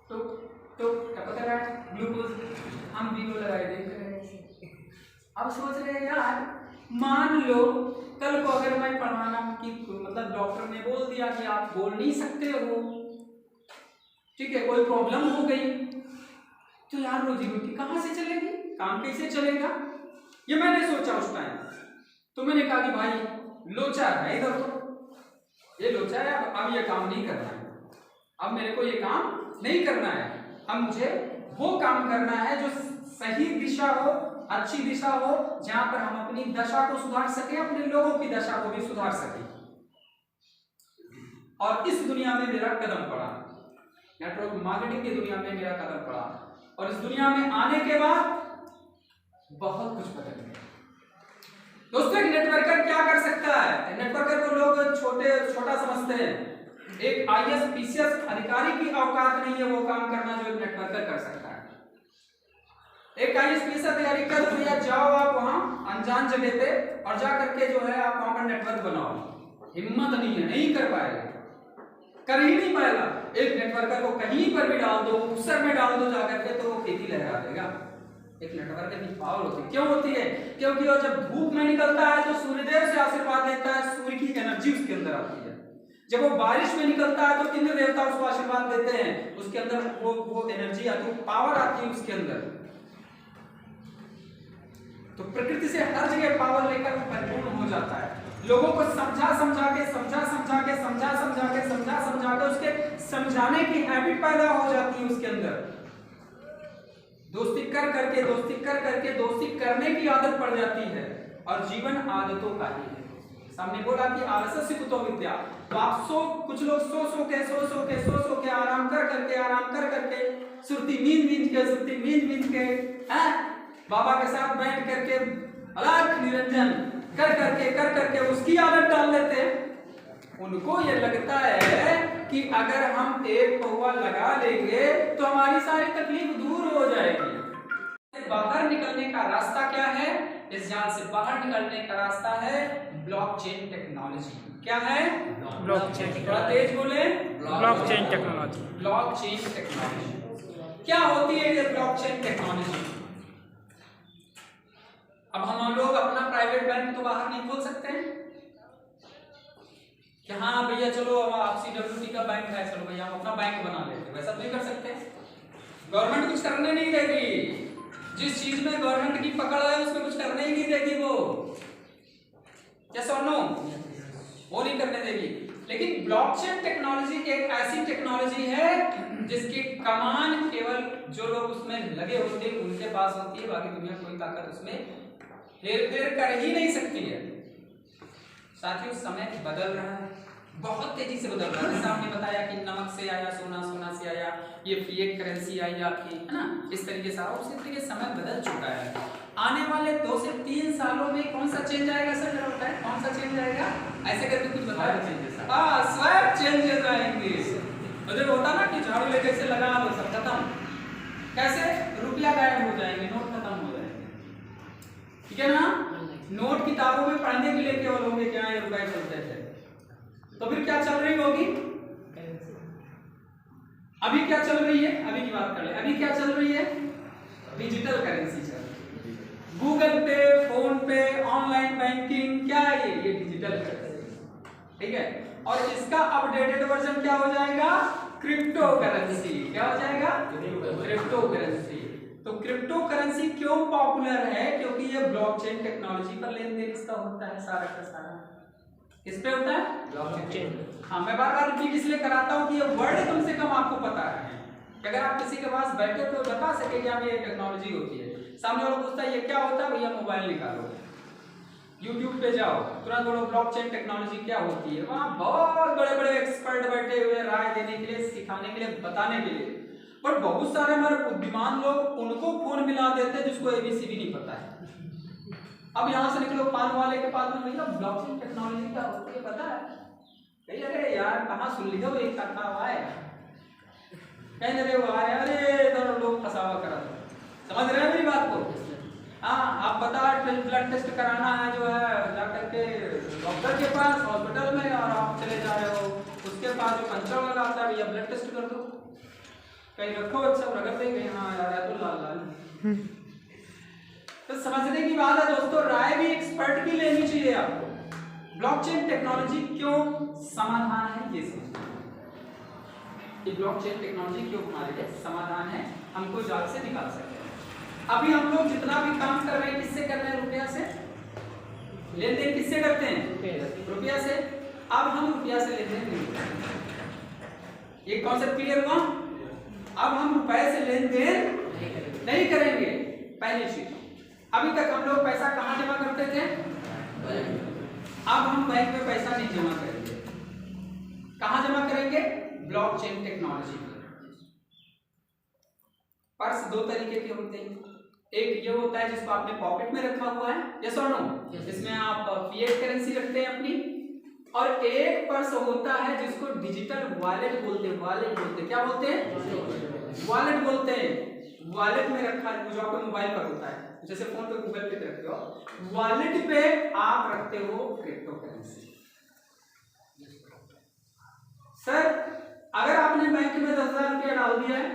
टुक टुक टपक रहा है ग्लूकोज, हम वीडियो लगाए देख रहे हैं। अब सोच रहे हैं यार, मान लो कल को अगर मैं पढ़ाना की मतलब डॉक्टर ने बोल दिया कि आप बोल नहीं सकते हो, ठीक है, कोई प्रॉब्लम हो गई, तो यार रोजी रोटी कहाँ से चलेगी, काम कैसे चलेगा? ये मैंने सोचा उस टाइम। तो मैंने कहा कि भाई लोचा है इधर, तो ये लोचा है, अब ये काम नहीं करना है, अब मेरे को ये काम नहीं करना है, अब मुझे वो काम करना है जो सही दिशा हो, अच्छी दिशा हो, जहां पर हम अपनी दशा को सुधार सके, अपने लोगों की दशा को भी सुधार सके। और इस दुनिया में मेरा कदम पड़ा, नेटवर्क मार्केटिंग की दुनिया में मेरा कदम पड़ा, और इस दुनिया में आने के बाद बहुत कुछ बदल गया। दोस्तों, एक नेटवर्कर क्या कर सकता है? नेटवर्कर को लोग छोटा समझते हैं। एक आईएएस पीसीएस अधिकारी की औकात नहीं है वो काम करना जो एक नेटवर्कर कर सकता है। एक आईएएस पीसीएस अधिकारी कर दिया, जाओ आप वहां अनजान जगह पे और जा करके जो है आप वहां पर नेटवर्क बनाओ, हिम्मत नहीं है, नहीं कर पाएगा। कर ही नहीं पाएगा। एक नेटवर्कर को कहीं पर भी डाल दो, उसर में डाल दो जाकर के, तो वो खेती लहरा देगा। एक नेटवर्कर की पावर होती है, क्यों होती है? क्योंकि वो जब धूप में निकलता है तो सूर्यदेव से आशीर्वाद लेता है, सूर्य की एनर्जी उसके अंदर आती है। जब वो बारिश में निकलता है तो इंद्र देवता उसको आशीर्वाद देते हैं, उसके अंदर वो एनर्जी आती है, पावर आती है उसके अंदर। तो प्रकृति से हर जगह पावर लेकर वो परिपूर्ण हो जाता है। लोगों को समझा समझा के उसके समझाने की हैबिट पैदा हो जाती है उसके अंदर। दोस्ती कर करके दोस्ती करने की आदत पड़ जाती है, और जीवन आदतों का ही है। सामने बोला कि आलस्य कुतो विद्या, तो आप कुछ लोग सो के आराम कर करके सुरती नींद के बाबा के साथ बैठ करके अलग निरंजन कर करके उसकी आदत डाल लेते हैं। उनको ये लगता है कि अगर हम एक पौवा लगा लेंगे तो हमारी सारी तकलीफ दूर हो जाएगी। बाहर निकलने का रास्ता क्या है? इस जाल से बाहर निकलने का रास्ता है ब्लॉकचेन टेक्नोलॉजी। क्या है? ब्लॉकचेन। थोड़ा तेज बोले। Blockchain technology. ब्लॉकचेन टेक्नोलॉजी क्या होती है ये ब्लॉकचेन टेक्नोलॉजी? अब हम लोग अपना प्राइवेट बैंक तो बाहर नहीं खोल सकते हैं कि हाँ भैया चलो आप CWT का बैंक है, चलो भैया हम अपना बैंक बना लेते हैं, वैसा तो नहीं कर सकते। गवर्नमेंट कुछ करने नहीं देगी। जिस चीज में गवर्नमेंट की पकड़ है उसमें कुछ करने ही नहीं देगी वो। यस और नो? वो नहीं करने देगी। लेकिन ब्लॉकचेन टेक्नोलॉजी एक ऐसी टेक्नोलॉजी है जिसकी कमान केवल जो लोग उसमें लगे होते हैं उनके पास होती है, बाकी दुनिया कोई ताकत उसमें हेर-फेर कर ही नहीं सकती है। साथियों समय बदल रहा है, बहुत तेजी से बदल रहा है। जैसे आपने बताया कि नमक से आया सोना, सोना से आया ये फिएट करेंसी आई आपकी, है ना? इस तरीके से उसी तरीके समय बदल चुका है। आने वाले 2 से 3 सालों में कौन सा चेंज आएगा सर? जरा बताएं कौन सा चेंज आएगा? ऐसे करके कुछ बताया चेंजेस। हाँ, स्वैप चेंजेस आएंगे। मतलब होता ना कि झाड़ू लेके से लगा दो सब खत्म। कैसे? रुपया गायब हो जाएंगे, नोट खत्म हो जाएंगे, ठीक है ना? नोट किताबों में पढ़ने के लिए केवल होंगे क्या ये रुपए चलते थे, तो फिर क्या चल रही होगी? अभी क्या चल रही है? अभी की बात कर ले। अभी क्या चल रही है? डिजिटल करेंसी चल रही है। गूगल पे, फोन पे, ऑनलाइन बैंकिंग, क्या है ये डिजिटल करेंसी, ठीक है? और इसका अपडेटेड वर्जन क्या हो जाएगा? Crypto currency. क्या हो जाएगा? Crypto currency. तो क्रिप्टो करेंसी क्यों पॉपुलर है? क्योंकि ये ब्लॉकचेन टेक्नोलॉजी पर लेन देन इसका होता है सारा का सारा। किस पे होता है? ब्लॉकचेन। हाँ, मैं बार-बार रिपीट इसलिए कराता हूँ कि ये वर्ड कम से कम आपको पता है कि अगर आप किसी के पास बैठे तो बता सके कि आप ये टेक्नोलॉजी होती है। सामने वाला पूछता है ये क्या होता है, भैया मोबाइल निकालो, YouTube पे जाओ, तुरंत बोलो ब्लॉकचेन टेक्नोलॉजी क्या होती है। वहाँ बहुत बड़े-बड़े एक्सपर्ट बैठे हुए राय देने के लिए, सिखाने के लिए, बताने के लिए। पर बहुत सारे हमारे बुद्धिमान लोग उनको फोन मिला देते हैं जिसको ABC भी नहीं पता है। अब यहाँ से निकलो पान वाले के पास में, भैया ब्लॉकचेन टेक्नोलॉजी क्या होती है पता है? कहीं अरे यार कहाँ सुन लिया वो एक कथा हुआ है, कहीं अरे वो आए अरे इधर लोग फंसावा करा दो। समझ रहे हैं मेरी बात को? हाँ, आप बता ब्लड टेस्ट कराना है जो है जाकर के डॉक्टर के पास हॉस्पिटल में, और आप चले जा रहे हो उसके पास जो पंचर लगाता है, भैया ब्लड टेस्ट कर दो, कहीं रखो सब रगड़ देंगे। हाँ यार तो लाल लाल। तो समझने की बात है दोस्तों, राय भी एक्सपर्ट की लेनी चाहिए आपको। ब्लॉकचेन टेक्नोलॉजी क्यों समाधान है ये समझना। ये ब्लॉकचेन टेक्नोलॉजी क्यों हमारे लिए समाधान है, हमको जाल से निकाल सकते हैं। अभी हम लोग जितना भी काम कर रहे हैं किससे कर रहे हैं? रुपया से। लेन देन किससे करते हैं? रुपया से। अब हम रुपया से लेन देन नहीं करेंगे। ये कॉन्सेप्ट क्लियर हुआ? अब हम रुपए से लेन देन नहीं करेंगे। पहली चीज, अभी तक हम लोग पैसा कहाँ जमा करते थे? अब हम बैंक में पैसा नहीं जमा करेंगे। कहाँ जमा करेंगे? ब्लॉकचेन टेक्नोलॉजी पर। पर्स 2 तरीके के होते हैं। एक ये होता है जिसको आपने पॉकेट में रखा हुआ है, यस और नो, जिसमें आप फिएट करेंसी रखते हैं अपनी। और एक पर्स होता है जिसको डिजिटल वॉलेट बोलते हैं। वॉलेट बोलते हैं, क्या बोलते हैं? वॉलेट बोलते हैं। वॉलेट में रखा है जो आपके मोबाइल पर होता है, जैसे फोन पे गूगल पे रखते हो, वॉलेट पे आप रखते हो क्रिप्टो करेंसी। सर अगर आपने बैंक में 10,000 रुपया डाल दिया है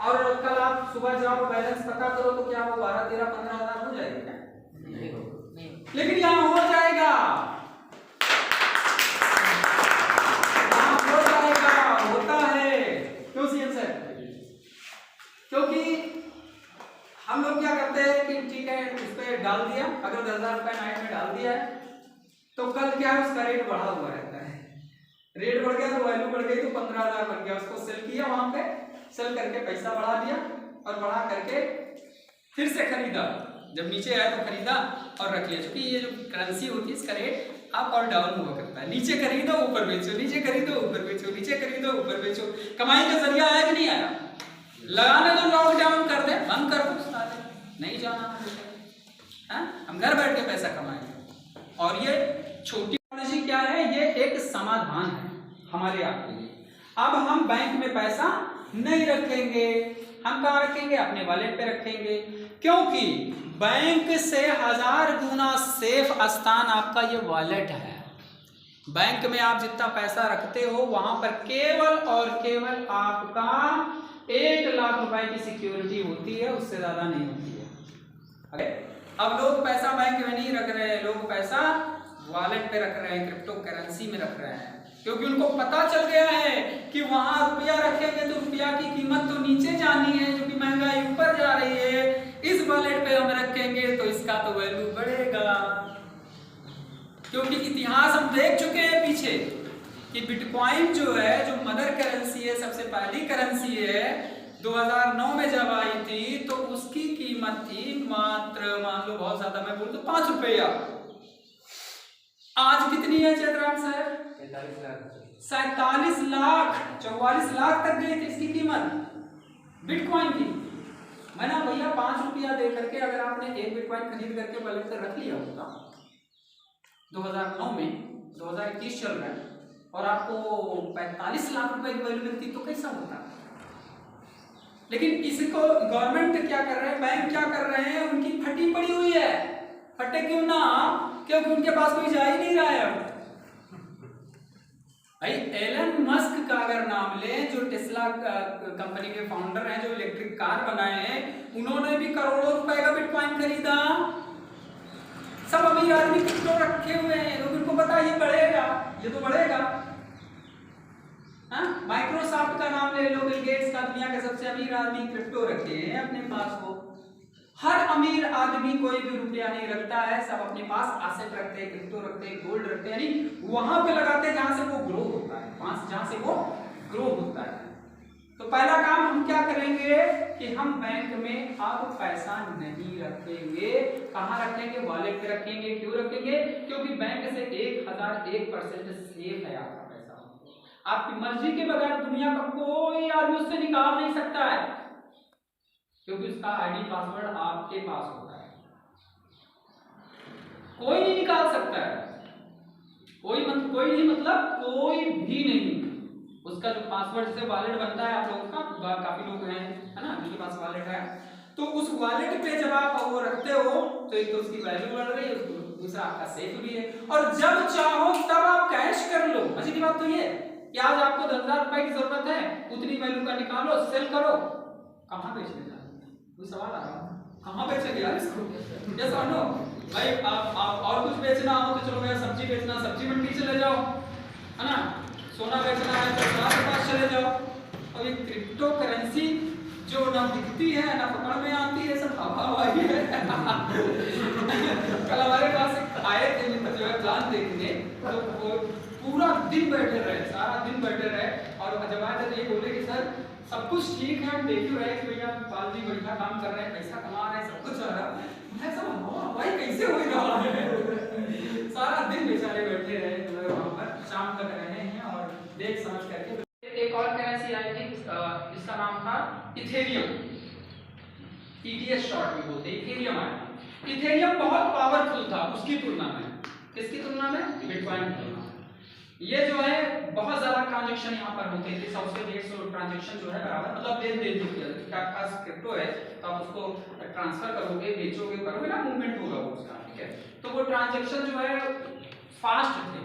और कल आप सुबह जाओ बैलेंस पता करो तो क्या वो 12, 13, 15,000 हो जाएगा क्या? नहीं हो। लेकिन यहाँ हो जाएगा, यहाँ हो जाएगा, होता है। क्यों सीएम सर? क्योंकि हम लोग क्या करते हैं कि ठीक है उस पर डाल दिया, अगर 10,000 रुपये नाइट में डाल दिया है तो कल क्या है उसका रेट बढ़ा हुआ रहता है, रेट बढ़ गया तो वैल्यू बढ़ गई तो 15,000 बन गया, उसको सेल किया, वहां पे सेल करके पैसा बढ़ा दिया और बढ़ा करके फिर से खरीदा, जब नीचे आया तो खरीदा और रख लिया। क्योंकि ये जो करेंसी होती है इसका रेट अप और डाउन हुआ करता है, नीचे खरीदो ऊपर बेचो, नीचे खरीदो ऊपर बेचो, नीचे खरीदो ऊपर बेचो। कमाई का जरिया आया कि नहीं आया? लगाने दो, लॉकडाउन कर दे, बंद कर दो, नहीं जाना है, हम घर बैठ के पैसा कमाएंगे। और ये छोटी टेक्नोलॉजी क्या है? ये एक समाधान है हमारे आपके लिए। अब हम बैंक में पैसा नहीं रखेंगे, हम कहाँ रखेंगे? अपने वॉलेट पे रखेंगे, क्योंकि बैंक से 1000 गुना सेफ स्थान आपका ये वॉलेट है। बैंक में आप जितना पैसा रखते हो वहां पर केवल और केवल आपका 1 लाख रुपए की सिक्योरिटी होती है, उससे ज्यादा नहीं होती है। अब लोग पैसा बैंक में नहीं रख रहे हैं, लोग पैसा वॉलेट पे रख रहे हैं, क्रिप्टो करेंसी में रख रहे हैं, क्योंकि उनको पता चल गया है कि वहां रुपया रखेंगे तो रुपया की कीमत तो नीचे जानी है, जो कि महंगाई ऊपर जा रही है। इस वॉलेट पे हम रखेंगे तो इसका तो वैल्यू बढ़ेगा, क्योंकि इतिहास हम देख चुके हैं पीछे कि बिटकॉइन जो है, जो मदर करेंसी है, सबसे पहली करेंसी है, 2009 में जब आई थी तो उसकी कीमत थी मात्र, मान लो बहुत ज्यादा मैं बोल दूं, 5 रुपया। आज कितनी है चेतराम साहब? 43 लाख, 47 लाख, 44 लाख तक गई थी इसकी कीमत बिटकॉइन की। मैंने भैया 5 रुपया दे करके अगर आपने एक बिटकॉइन खरीद करके वॉलेट पे रख लिया होता 2009 में, 2021 चल रहा है, और आपको 45 लाख रुपए की वैल्यू मिलती तो कैसा होता? लेकिन इसको गवर्नमेंट क्या कर रहे हैं, बैंक क्या कर रहे हैं, उनकी फटी पड़ी हुई है। फटे क्यों ना? क्योंकि उनके पास कोई जा ही नहीं रहा है। भाई एलन मस्क का अगर नाम लें, जो टेस्ला कंपनी के फाउंडर हैं, जो इलेक्ट्रिक कार बनाए हैं, उन्होंने भी करोड़ों रुपए का बिटकॉइन खरीदा। सब अमीर आदमी क्रिप्टो रखे हुए हैं, लोग उनको पता ये बढ़ेगा, ये तो बढ़ेगा। माइक्रोसॉफ्ट का नाम ले लो, बिल गेट्स का, दुनिया के सबसे अमीर आदमी क्रिप्टो रखे हैं अपने पास। वो हर अमीर आदमी कोई भी रुपया नहीं रखता है, सब अपने पास एसेट रखते हैं, क्रिप्टो रखते हैं, गोल्ड रखते हैं, यानी वहां पे लगाते हैं जहां से वो ग्रो होता है, जहां से वो ग्रो होता है। तो पहला काम हम क्या करेंगे कि हम बैंक में अब पैसा नहीं रखेंगे। कहां रखेंगे? वॉलेट पे रखेंगे। क्यों रखेंगे? क्योंकि बैंक से 1001% सेफ है आपका पैसा। आपकी मर्जी के बगैर दुनिया का कोई आदमी उससे निकाल नहीं सकता है, क्योंकि उसका आईडी पासवर्ड आपके पास होता है, कोई नहीं निकाल सकता है। कोई नहीं मतलब कोई भी नहीं। उसका जो पासवर्ड से वॉलेट बनता है, आप लोगों का काफी लोग हैं, है ना, जिनके पास वॉलेट है, तो उस वॉलेट पे जब आप वो रखते हो तो एक तो उसकी वैल्यू बढ़ रही है, दूसरा आपका सेफ भी है। और जब चाहो तब आप कैश कर लो। अच्छी बात तो ये कि आज आपको 10,000 रुपए की जरूरत है, उतनी वैल्यू का निकालो, सेल करो। कहां बेचने जा रहे हैं? कोई सवाल आ रहा है? कहां बेचेंगे यार इसको? यस और नो? भाई आप और कुछ बेचना हो तो चलो, मैं सब्जी बेचना, सब्जी मंडी चले जाओ, है ना, सोना बेचना है तो सोना के पास चले जाओ। और ये क्रिप्टो करेंसी जो ना दिखती है ना पकड़ में आती है, सब हवा ही है। कल हमारे पास आए थे मित्र जो है प्लान देखने, तो वो पूरा दिन बैठे रहे, सारा दिन बैठे रहे, और जब आए थे ये बोले कि सर सब कुछ ठीक है, हम देख ही रहे कि भैया पाल जी बढ़िया काम कर रहे हैं, पैसा कमा रहे हैं, सब कुछ हो रहा है। मैं सब भाई कैसे हो रहा है? सारा दिन बेचारे बैठे रहे वहां पर, शाम तक रहे हैं और देख समझ करके। एक और करेंसी आई थी, इसका नाम था इथेरियम, ETH शॉर्ट में बोलते हैं, इथेरियम आया। इथेरियम बहुत पावरफुल था उसकी तुलना में। किसकी तुलना में? बिटकॉइन की तुलना में। ये जो है बहुत ज्यादा ट्रांजैक्शन यहाँ पर होते थे, 100 से 150 ट्रांजैक्शन जो है बराबर, मतलब लेन देन जो किया जाता है। आपके पास क्रिप्टो है तो आप उसको ट्रांसफर करोगे, बेचोगे, करोगे ना, मूवमेंट होगा वो उसका, ठीक है। तो वो ट्रांजैक्शन जो है फास्ट थे,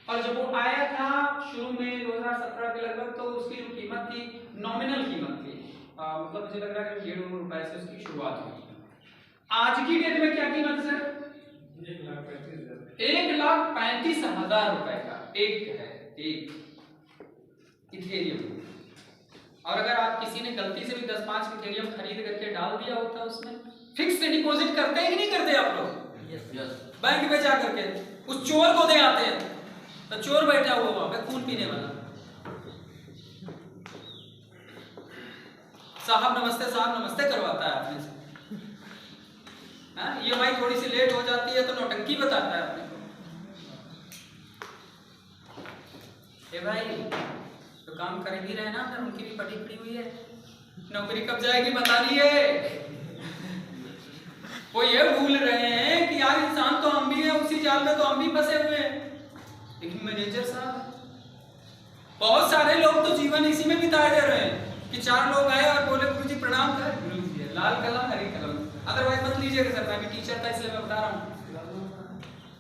और जब वो आया था शुरू में 2017 के लगभग, तो उसकी जो कीमत थी, नॉमिनल कीमत थी, मतलब मुझे लग रहा है कि 1.5 रुपए से उसकी शुरुआत हुई। आज की डेट में क्या कीमत है सर? 1,35,000 रुपए का एक इथेरियम। और अगर आप किसी ने गलती से भी 10-5 इथेरियम खरीद करके डाल दिया होता उसमें, फिक्स डिपॉजिट करते हैं कि नहीं करते आप लोग? बैंक में जा करके उस चोर को दे आते हैं, तो चोर बैठा हुआ वहां पे खून पीने वाला, साहब नमस्ते करवाता है अपने से। EMI थोड़ी सी लेट हो जाती है तो नौटंकी बताता है अपने को। ए भाई तो काम कर ही रहे ना, फिर उनकी भी पड़ी पड़ी हुई है, नौकरी कब जाएगी बता रही है। वो ये भूल रहे हैं कि यार इंसान तो हम भी है, उसी जाल में तो हम भी फंसे हुए हैं। लेकिन मैनेजर साहब, बहुत सारे लोग तो जीवन इसी में बिताए दे रहे हैं कि 4 लोग आए और बोले गुरु जी प्रणाम कर, गुरु जी लाल कलम हरी कलम, अदरवाइज मत लीजिएगा सर, मैं भी टीचर था इसलिए मैं बता रहा हूँ,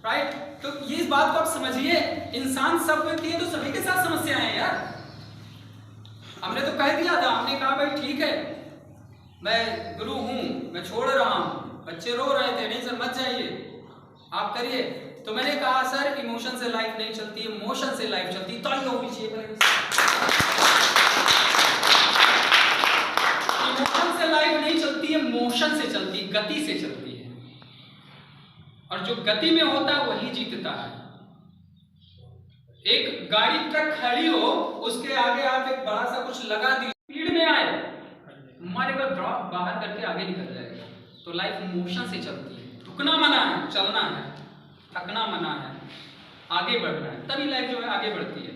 राइट। तो ये इस बात को आप समझिए, इंसान सब व्यक्ति है तो सभी के साथ समस्या है यार। हमने तो कह दिया था, हमने कहा भाई ठीक है मैं गुरु हूं, मैं छोड़ रहा हूं, बच्चे रो रहे थे, नहीं सर मत जाइए आप करिए। तो मैंने कहा सर इमोशन से लाइफ नहीं चलती, इमोशन से लाइफ चलती है, तालियां होनी चाहिए। इमोशन से लाइफ नहीं चलती है, मोशन से चलती है, गति से चलती है, और जो गति में होता है वही जीतता है। एक गाड़ी ट्रक खड़ी हो, उसके आगे आप एक बड़ा सा कुछ लगा दी, स्पीड में आए, मारेगा ड्रॉप बाहर करके आगे निकल जाएगा। तो लाइफ मोशन से चलती है, रुकना मना है, चलना है, थकना मना है, आगे बढ़ना है, तभी लाइफ जो है आगे बढ़ती है।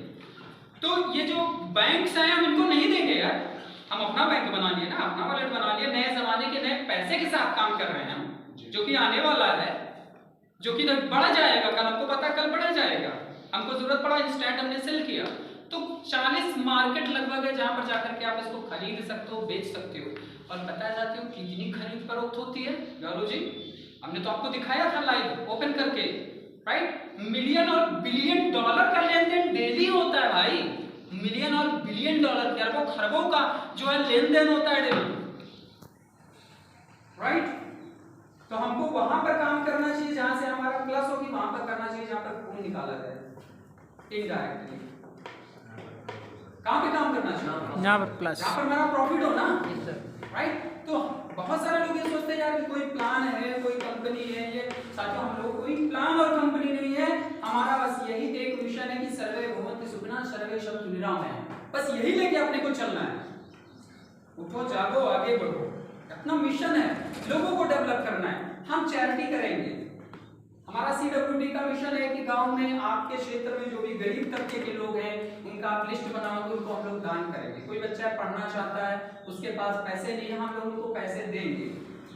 तो ये जो बैंक्स हैं हम इनको नहीं देंगे यार, हम अपना बैंक बना लिए ना, अपना वॉलेट बना लिए, नए जमाने के नए पैसे के साथ काम कर रहे हैं हम, जो कि आने वाला है, जो कि बढ़ जाएगा, कल हमको पता कल बढ़ जाएगा, हमको जरूरत पड़ा इंस्टेंट हमने सेल किया। तो 40 मार्केट लगभग है जहां पर जाकर के आप इसको खरीद सकते हो, बेच सकते हो। और बता जाते हो कितनी खरीद फरोख्त होती है गौरव जी, हमने तो आपको दिखाया था लाइव ओपन करके, राइट। मिलियन और बिलियन डॉलर का लेन देन डेली होता है भाई, मिलियन और बिलियन डॉलर, अरबों खरबों का जो है लेन देन होता है डेली, राइट। तो हमको वहां पर काम करना चाहिए जहां से हमारा प्लस होगी, वहां पर करना चाहिए जहां पर खून निकाला जाए इनडायरेक्टली। कहां पे काम करना चाहिए? यहाँ पर प्लस, जहां पर मेरा प्रॉफिट हो ना, राइट। तो बहुत सारे लोग ये सोचते हैं यार कि कोई प्लान है, कोई कंपनी है, ये साथियों हम लोग कोई प्लान और कंपनी नहीं है, हमारा बस यही एक मिशन है कि सर्वे भवन्ति सुखिनः सर्वे शब्द निराम है, बस यही लेके अपने को चलना है। उठो जागो आगे बढ़ो, अपना मिशन है, लोगों को डेवलप करना है। हम चैरिटी करेंगे, हमारा CWD का मिशन है कि गांव में आपके क्षेत्र में जो भी गरीब तबके के लोग हैं उनका आप लिस्ट बनाओगे, उनको हम लोग दान करेंगे। कोई बच्चा पढ़ना चाहता है, उसके पास पैसे नहीं है, हम लोग उनको पैसे देंगे,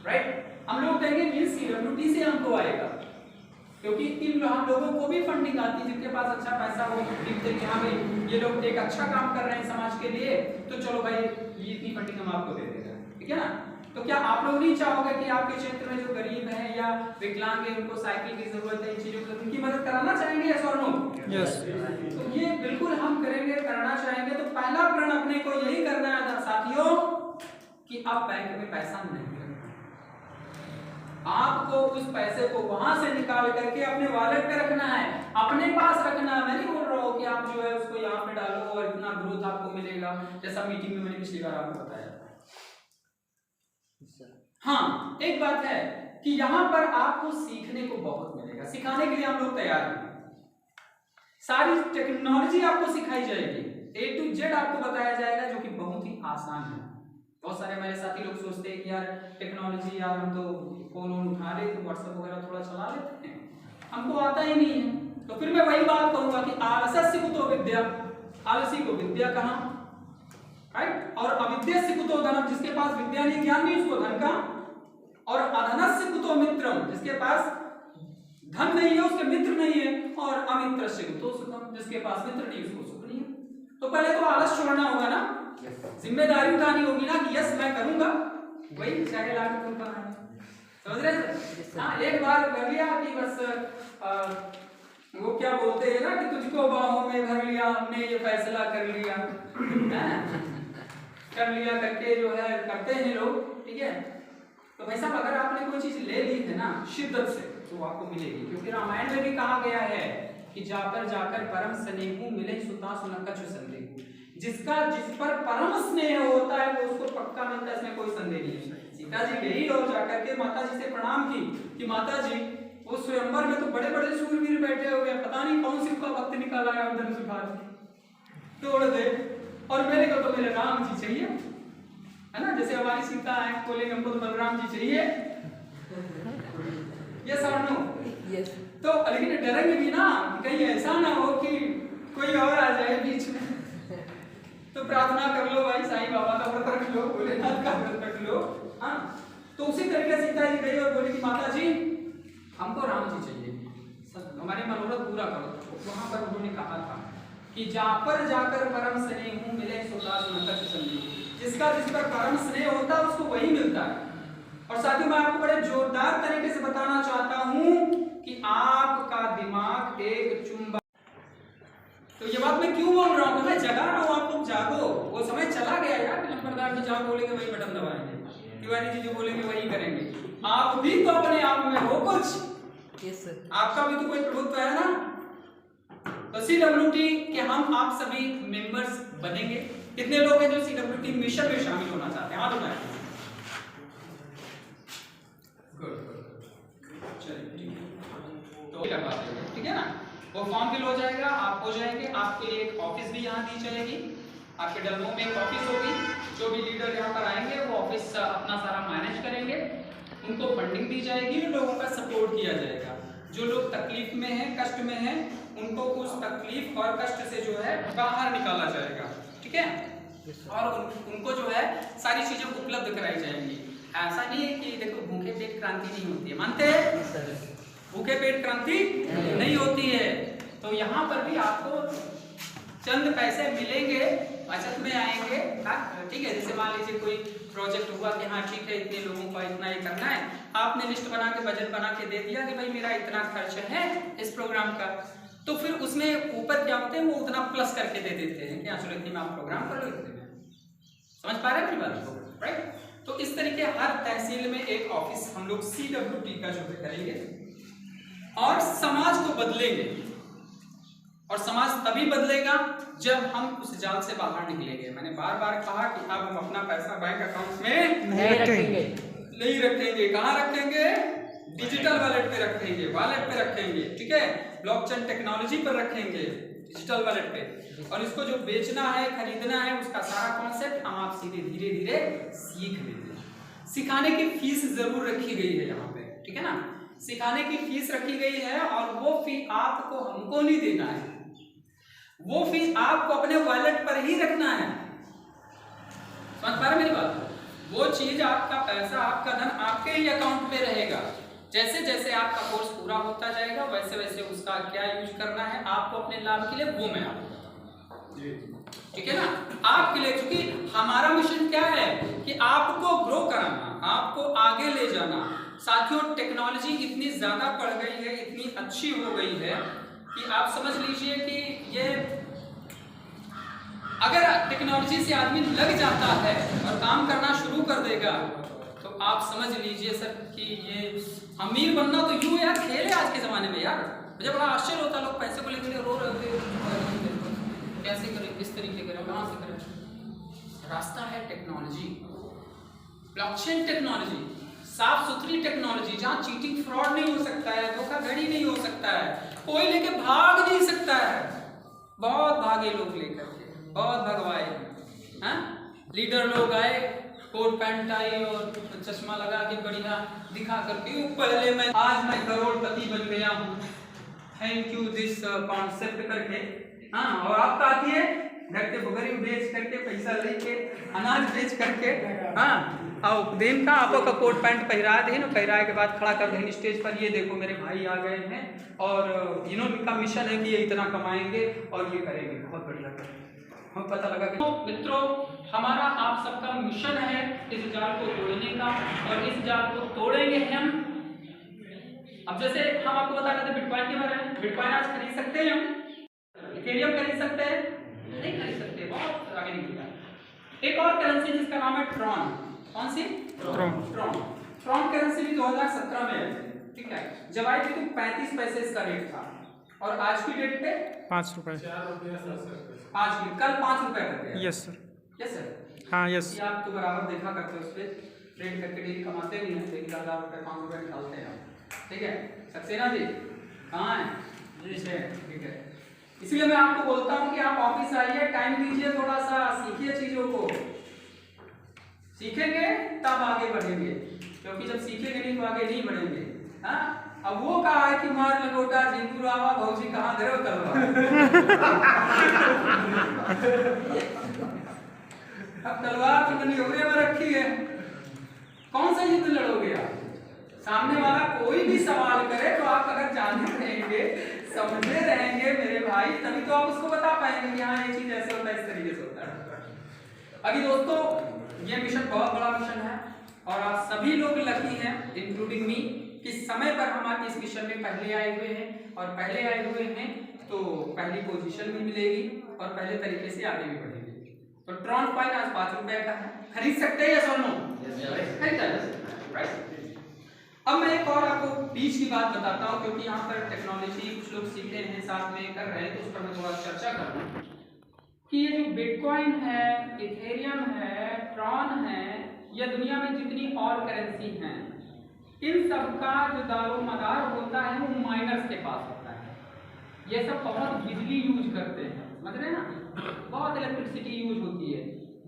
राइट। हम लोग देंगे मींस CWD से हमको आएगा, क्योंकि हम लोगों को भी फंडिंग आती है, जिनके पास अच्छा पैसा हो, दिखते कि हाँ भाई ये लोग एक अच्छा काम कर रहे हैं समाज के लिए, तो चलो भाई ये इतनी फंडिंग हम आपको दे देगा, ठीक है ना। तो क्या आप लोग नहीं चाहोगे कि आपके क्षेत्र में जो गरीब हैं या विकलांग है, उनको साइकिल की जरूरत है, इन चीजों की, उनकी मदद कराना चाहेंगे, यस और नो? यस। तो ये बिल्कुल हम करेंगे, करना चाहेंगे। तो पहला प्रण अपने को यही करना है साथियों कि आप बैंक में पैसा नहीं रखना, आपको उस पैसे को वहां से निकाल करके अपने वॉलेट पे रखना है, अपने पास रखना है। मैं नहीं बोल रहा हूँ कि आप जो है उसको यहाँ पे डालो और इतना ग्रोथ आपको मिलेगा, जैसा मीटिंग में मैंने पिछली बार आपको बताया। हाँ, एक बात है कि यहाँ पर आपको सीखने को बहुत मिलेगा, सिखाने के लिए हम लोग तैयार हैं। सारी टेक्नोलॉजी आपको सिखाई जाएगी, A to Z आपको बताया जाएगा, जो कि बहुत ही आसान है। बहुत सारे मेरे साथी लोग सोचते हैं कि यार टेक्नोलॉजी, यार हम तो फोन उठा लेते, व्हाट्सएप वगैरह थोड़ा चला लेते हैं, हमको आता ही नहीं है। तो फिर मैं वही बात कहूंगा कि आलस्य कुतो विद्या, आलसी को विद्या कहाँ, राइट। और अविद्या कुतो धनम, जिसके पास विद्या नहीं ज्ञान नहीं उसको धन का, और अधनस्य कुतो मित्रम, जिसके पास धन नहीं है उसके मित्र नहीं है, और अमित्रस्य कुतो सुखम, जिसके पास मित्र नहीं उसको सुख नहीं है। तो पहले तो आलस छोड़ना होगा ना, जिम्मेदारी उठानी होगी ना कि यस मैं करूंगा, वही चाहे लाख तुम बनाए, समझ रहे हैं? हाँ, एक बार कर लिया कि बस वो क्या बोलते हैं ना कि तुझको बाहों में भर लिया हमने, ये फैसला कर लिया कर लिया करके जो है करते हैं लोग, ठीक है। तो भाई साहब अगर आपने कोई चीज ले ली है ना शिद्दत से तो आपको मिलेगी, क्योंकि रामायण में भी कहा गया है कि जाकर जाकर परम स्नेहु मिले सुता सुनकछ संदेहु। जिसका जिस पर परम स्नेह होता है वो उसको पक्का मिलता है, इसमें कोई संदेह नहीं है। सीता जी गई और जाकर के माता जी से प्रणाम की कि माता जी वो स्वयंवर में तो बड़े बड़े शूरवीर बैठे हुए हैं, पता नहीं कौन सी का भक्त निकाला है और धनुष उठा तोड़ दे, और मेरे को तो मेरे राम जी चाहिए, है ना। जैसे हमारी सीता है बोलेंगे हमको तो बलराम जी चाहिए, ये सामने यस तो लेकिन डरेंगे भी ना कहीं ऐसा ना हो कि कोई और आ जाए बीच में। तो प्रार्थना कर लो भाई, साईं बाबा का व्रत रख लो, भोलेनाथ का व्रत रख लो, हाँ। तो उसी तरीके से सीता जी गई और बोली कि माता जी हमको राम जी चाहिए, हमारे मनोरथ पूरा करो। वहां पर उन्होंने कहा था कि जापर जाकर परम स्नेह मिले सुता सुनकछ संदेहु। जिसका जिस पर परम स्नेह होता है उसको वही मिलता है। और साथियों मैं आपको बड़े जोरदार तरीके से बताना चाहता हूं कि आपका दिमाग एक चुंबक, तो ये बात मैं क्यों बोल रहा हूं, मैं जगा रहा हूं, आप लोग जागो। वो समय चला गया यार कि नंबरदार जी जहां बोलेंगे वही बटन दबाएंगे, तिवारी जी जो बोलेंगे वही करेंगे। आप भी तो अपने आप में हो कुछ, यस सर, आपका भी तो कोई प्रभुत्व है ना। तो CWT के हम आप सभी मेंबर्स बनेंगे। कितने लोग हैं जो CWT मिशन में शामिल होना चाहते हैं, हाथ उठाएं। चलिए तो ठीक है ना, वो फॉर्म फिल हो जाएगा, आप हो जाएंगे। आपके लिए एक ऑफिस भी यहाँ दी जाएगी, आपके डलमो में एक ऑफिस होगी। जो भी लीडर यहाँ पर आएंगे वो ऑफिस अपना सारा मैनेज करेंगे, उनको फंडिंग दी जाएगी, लोगों का सपोर्ट किया जाएगा। जो लोग तकलीफ में हैं, कष्ट में हैं, उनको उस तकलीफ और कष्ट से जो है बाहर निकाला जाएगा, ठीक है। और उनको जो है सारी चीजें उपलब्ध कराई जाएंगी। ऐसा नहीं है कि देखो भूखे पेट क्रांति नहीं होती है, मानते हैं भूखे पेट क्रांति नहीं होती है। तो यहाँ पर भी आपको चंद पैसे मिलेंगे, बचत में आएंगे, ठीक है। जैसे मान लीजिए कोई प्रोजेक्ट हुआ कि हाँ ठीक है इतने लोगों का इतना ये करना है, आपने लिस्ट बना के बजट बना के दे दिया कि भाई मेरा इतना खर्च है इस प्रोग्राम का, तो फिर उसमें ऊपर क्या होते हैं वो उतना प्लस करके दे देते हैं कि हाँ चलो इतने में आप प्रोग्राम कर लो, इतने में। समझ पा रहे हैं मेरी बात को, राइट। तो इस तरीके हर तहसील में एक ऑफिस हम लोग CWT का जो है करेंगे और समाज को बदलेंगे। और समाज तभी बदलेगा जब हम उस जाल से बाहर निकलेंगे। मैंने बार बार कहा कि अब हम अपना पैसा बैंक अकाउंट में नहीं रखेंगे। कहाँ रखेंगे? डिजिटल वॉलेट पे रखेंगे, वॉलेट पे रखेंगे, ठीक है। ब्लॉकचेन टेक्नोलॉजी पर रखेंगे, डिजिटल वॉलेट पे। और इसको जो बेचना है, खरीदना है, उसका सारा कॉन्सेप्ट हम आप सीधे धीरे धीरे सीख लेते हैं। सिखाने की फीस जरूर रखी गई है यहाँ पे, ठीक है ना। सिखाने की फीस रखी गई है और वो फी आपको हमको नहीं देना है, वो फी आपको अपने वॉलेट पर ही रखना है। समझ पा रहे मेरी बात? वो चीज, आपका पैसा, आपका धन आपके ही अकाउंट पे रहेगा। जैसे जैसे आपका कोर्स पूरा होता जाएगा वैसे वैसे उसका क्या यूज करना है आपको अपने लाभ के लिए, वो मैं आपको बताऊंगा, ठीक है ना। आपके लिए, क्योंकि हमारा मिशन क्या है कि आपको ग्रो कराना, आपको आगे ले जाना। साथियों टेक्नोलॉजी इतनी ज्यादा बढ़ गई है, इतनी अच्छी हो गई है कि आप समझ लीजिए कि ये अगर टेक्नोलॉजी से आदमी लग जाता है और काम करना शुरू कर देगा तो आप समझ लीजिए सर कि ये अमीर बनना तो यूं यार खेल है आज के जमाने में। यार मुझे बड़ा आश्चर्य होता है, लोग पैसे को लेकर रो रहे होते, कैसे करें, किस तरीके करें, कहां से करें। रास्ता है टेक्नोलॉजी, ब्लॉकचेन टेक्नोलॉजी, साफ सुथरी टेक्नोलॉजी, जहां चीटिंग फ्रॉड नहीं हो सकता है, धोखाधड़ी नहीं हो सकता है, कोई लेके भाग नहीं सकता है। बहुत भागे लोग लेकर के, बहुत भगवाए हैं। लीडर लोग आए, कोट पैंट आई और चश्मा लगा के बढ़िया दिखा करके पहले मैं आज मैं करोड़पति बन गया हूँ, थैंक यू दिस कॉन्सेप्ट करके। हाँ, और आप आती है घर के बगरी बेच करके, पैसा लेके, अनाज बेच करके, हाँ, और दिन का आपो का कोट पैंट पहरा दे ना, पहराए के बाद खड़ा कर देंगे स्टेज पर, ये देखो मेरे भाई आ गए हैं और इनका मिशन है कि ये इतना कमाएंगे और ये करेंगे, बहुत बढ़िया करेंगे। हमें पता लगा कि तो मित्रों हमारा आप सबका मिशन है इस जाल को तोड़ने का, और इस जाल को तोड़ेंगे हम अब जैसे हम आपको बता रहे थे बिटकॉइन के बारे में, बिटकॉइन आज खरीद सकते हैं हम, इथेरियम खरीद सकते हैं, नहीं खरीद सकते, बहुत आगे निकल गया। एक और करेंसी जिसका नाम है ट्रॉन, कौन सी? ट्रॉन करेंसी भी 2017 में आई थी, ठीक है। जब आई थी तो 35 पैसे इसका रेट था, और आज की डेट पे 5 रुपए। 4 रुपया 7 रुपये। आज की कल 5 रुपए कर दिया। Yes sir. Yes sir. हाँ यस। ये आप तो बराबर देखा करते हो, उस पर ट्रेड करके डेली कमाते भी हैं, लेकिन 1000 रुपये 5 रुपये निकालते हैं आप, ठीक है। सक्सेना जी कहाँ है? जी है, ठीक है। इसलिए मैं आपको बोलता हूँ कि आप ऑफिस आइए, टाइम दीजिए, थोड़ा सा सीखिए चीजों को, सीखेंगे तब आगे बढ़ेंगे, क्योंकि जब सीखेंगे नहीं तो आगे नहीं बढ़ेंगे। हाँ, अब वो कहा है कि मार लगोटा जिंदू रावा भौजी कहाँ धरो करवा। अब तलवार तो नियोरे में रखी है, कौन सा युद्ध लड़ोगे आप? सामने वाला कोई भी सवाल करे तो आप अगर जाने रहेंगे, समझे रहेंगे मेरे भाई, तभी तो आप उसको बता पाएंगे कि हाँ ये चीज ऐसे होता है, इस तरीके से होता है। अभी दोस्तों ये मिशन बहुत बड़ा मिशन है, और आप सभी लोग लकी हैं इंक्लूडिंग मी कि समय पर हमारे इस मिशन में पहले आए हुए हैं, और पहले आए हुए हैं तो पहली पोजीशन भी मिलेगी और पहले तरीके से आगे भी बढ़ेंगे। तो ट्रॉन कॉइन आज 5 रुपए का है, खरीद सकते हैं या सोनो? अब मैं एक और आपको बीच की बात बताता हूँ, क्योंकि यहाँ पर टेक्नोलॉजी कुछ लोग सीख रहे हैं, साथ में कर रहे हैं, तो उस पर मैं थोड़ा चर्चा करूँ कि ये जो बिटकॉइन है, इथेरियम है, ट्रॉन है, या दुनिया में जितनी और करेंसी हैं, इन सब का जो दारोमदार होता है वो माइनर्स के पास होता है। ये सब बहुत बिजली यूज करते हैं, समझ रहे हैं ना, बहुत इलेक्ट्रिसिटी यूज होती है।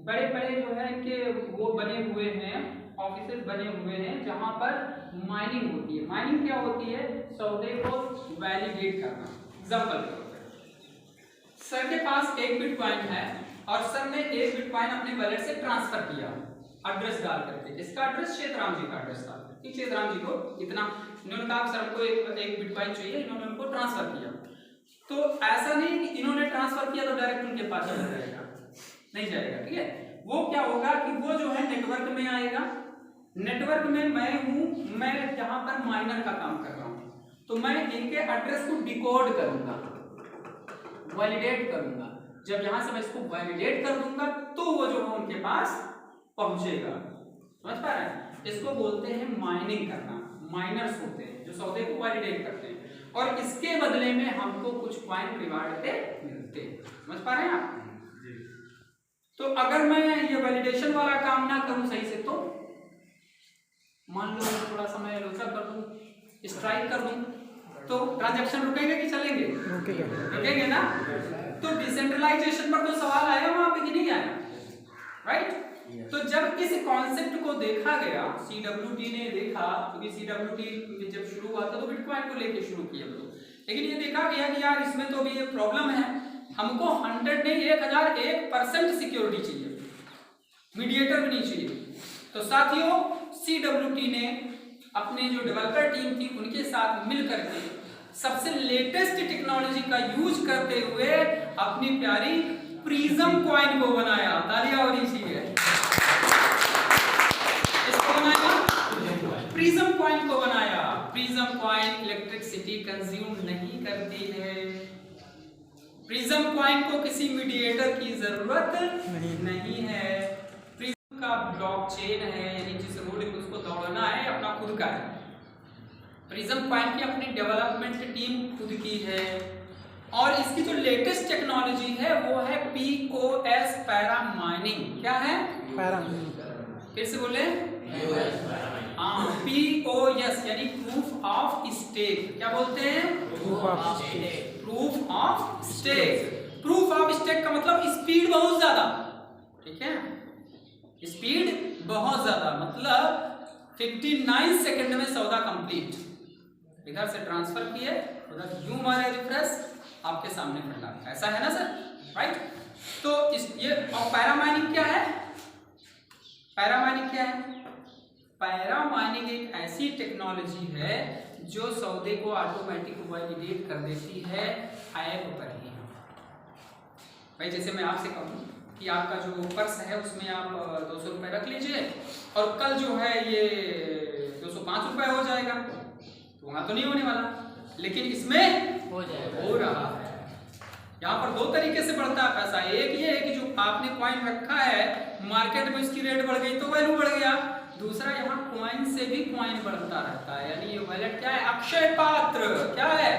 बड़े बड़े जो है कि वो बने हुए हैं, ऑफिसेस बने हुए हैं जहां पर माइनिंग होती है। माइनिंग क्या होती है? सौदे को वैलिडेट करना। एग्जांपल के तौर पे सर के पास एक बिटकॉइन है, और सर ने एक बिटकॉइन अपने वॉलेट से ट्रांसफर किया एड्रेस डाल करके। इसका एड्रेस शेतराम जी का एड्रेस था, ठीक, शेतराम जी को इतना, इन्होंने कहा सर को एक बिटकॉइन चाहिए, इन्होंने उनको ट्रांसफर किया। तो ऐसा नहीं कि इन्होंने ट्रांसफर किया तो डायरेक्ट उनके पास चला जाएगा, नहीं जाएगा, ठीक है। वो क्या होगा कि वो जो है नेटवर्क में आएगा, नेटवर्क में मैं हूं, मैं जहां पर माइनर का काम कर रहा हूं, तो मैं इनके एड्रेस को डिकोड करूंगा, वैलिडेट करूंगा। जब यहां से मैं इसको वैलिडेट कर दूंगा तो वो जो है उनके पास पहुंचेगा, समझ पा रहे हैं? इसको बोलते हैं माइनिंग करना। माइनर्स होते हैं जो सौदे को वैलिडेट करते हैं, और इसके बदले में हमको कुछ कॉइन रिवार्ड पे मिलते हैं, समझ पा रहे हैं आप? तो अगर मैं ये वैलिडेशन वाला काम ना करूं सही से, तो मान लो थोड़ा समय लोचा कर दूं, स्ट्राइक कर दूं, तो ट्रांजैक्शन रुकेंगे कि चलेंगे? रुकेंगे ना। तो डिसेंट्रलाइजेशन पर तो सवाल आया वहां पे कि नहीं आया, राइट? तो जब इस कॉन्सेप्ट को देखा गया, CWT ने देखा, क्योंकि CWT जब शुरू हुआ था तो बिटकॉइन को लेके शुरू किया था, लेकिन ये देखा गया कि यार इसमें तो भी ये प्रॉब्लम है, हमको 100 नहीं 1001% सिक्योरिटी चाहिए, मीडिएटर भी नहीं चाहिए। तो साथियों CWT ने अपने जो डेवलपर टीम थी उनके साथ मिलकर के सबसे लेटेस्ट टेक्नोलॉजी का यूज करते हुए अपनी प्यारी प्रिज्म कॉइन को बनाया। तालियां होनी चाहिए। इसको बनाया, प्रिज्म कॉइन को बनाया। प्रिज्म कॉइन इलेक्ट्रिसिटी कंज्यूम नहीं करती है। प्रिज्म कॉइन को किसी मीडिएटर की जरूरत नहीं है। प्रिज्म का ब्लॉकचेन है, यानी जिस रोड पे उसको दौड़ना है अपना खुद का है। प्रिज्म कॉइन की अपनी डेवलपमेंट टीम खुद की है, और इसकी जो लेटेस्ट टेक्नोलॉजी है वो है POS पैरा माइनिंग। क्या है? पैरा। फिर से बोले, हाँ, POS यानी प्रूफ ऑफ स्टेक। क्या बोलते हैं? Proof of stake. Proof of stake. Proof of stake का मतलब स्पीड बहुत ज्यादा, ठीक है, स्पीड बहुत ज्यादा, मतलब 59 सेकंड में सौदा कंप्लीट। इधर से ट्रांसफर किए, उधर यूं मारे रिफ्रेश, आपके सामने फंडा। ऐसा है ना सर, राइट? तो ये और पैरामाइनिंग क्या है? पैरामाइनिंग क्या है? पैरामाइनिंग एक ऐसी टेक्नोलॉजी है जो सौदे को ऑटोमेटिक वैलिडेट कर देती है ऐप पर ही। भाई जैसे मैं आपसे कहूँ कि आपका जो पर्स है उसमें आप 200 रुपये रख लीजिए, और कल जो है ये 205 रुपये हो जाएगा, तो वहां तो नहीं होने वाला, लेकिन इसमें हो जाएगा। हो रहा है। यहाँ पर दो तरीके से बढ़ता है पैसा। एक ये है कि जो आपने कॉइन रखा है, मार्केट में उसकी रेट बढ़ गई तो वैल्यू बढ़ गया। दूसरा, यहाँ कॉइन से भी कॉइन बढ़ता रहता है, यानी ये वॉलेट क्या है? अक्षय पात्र। क्या है?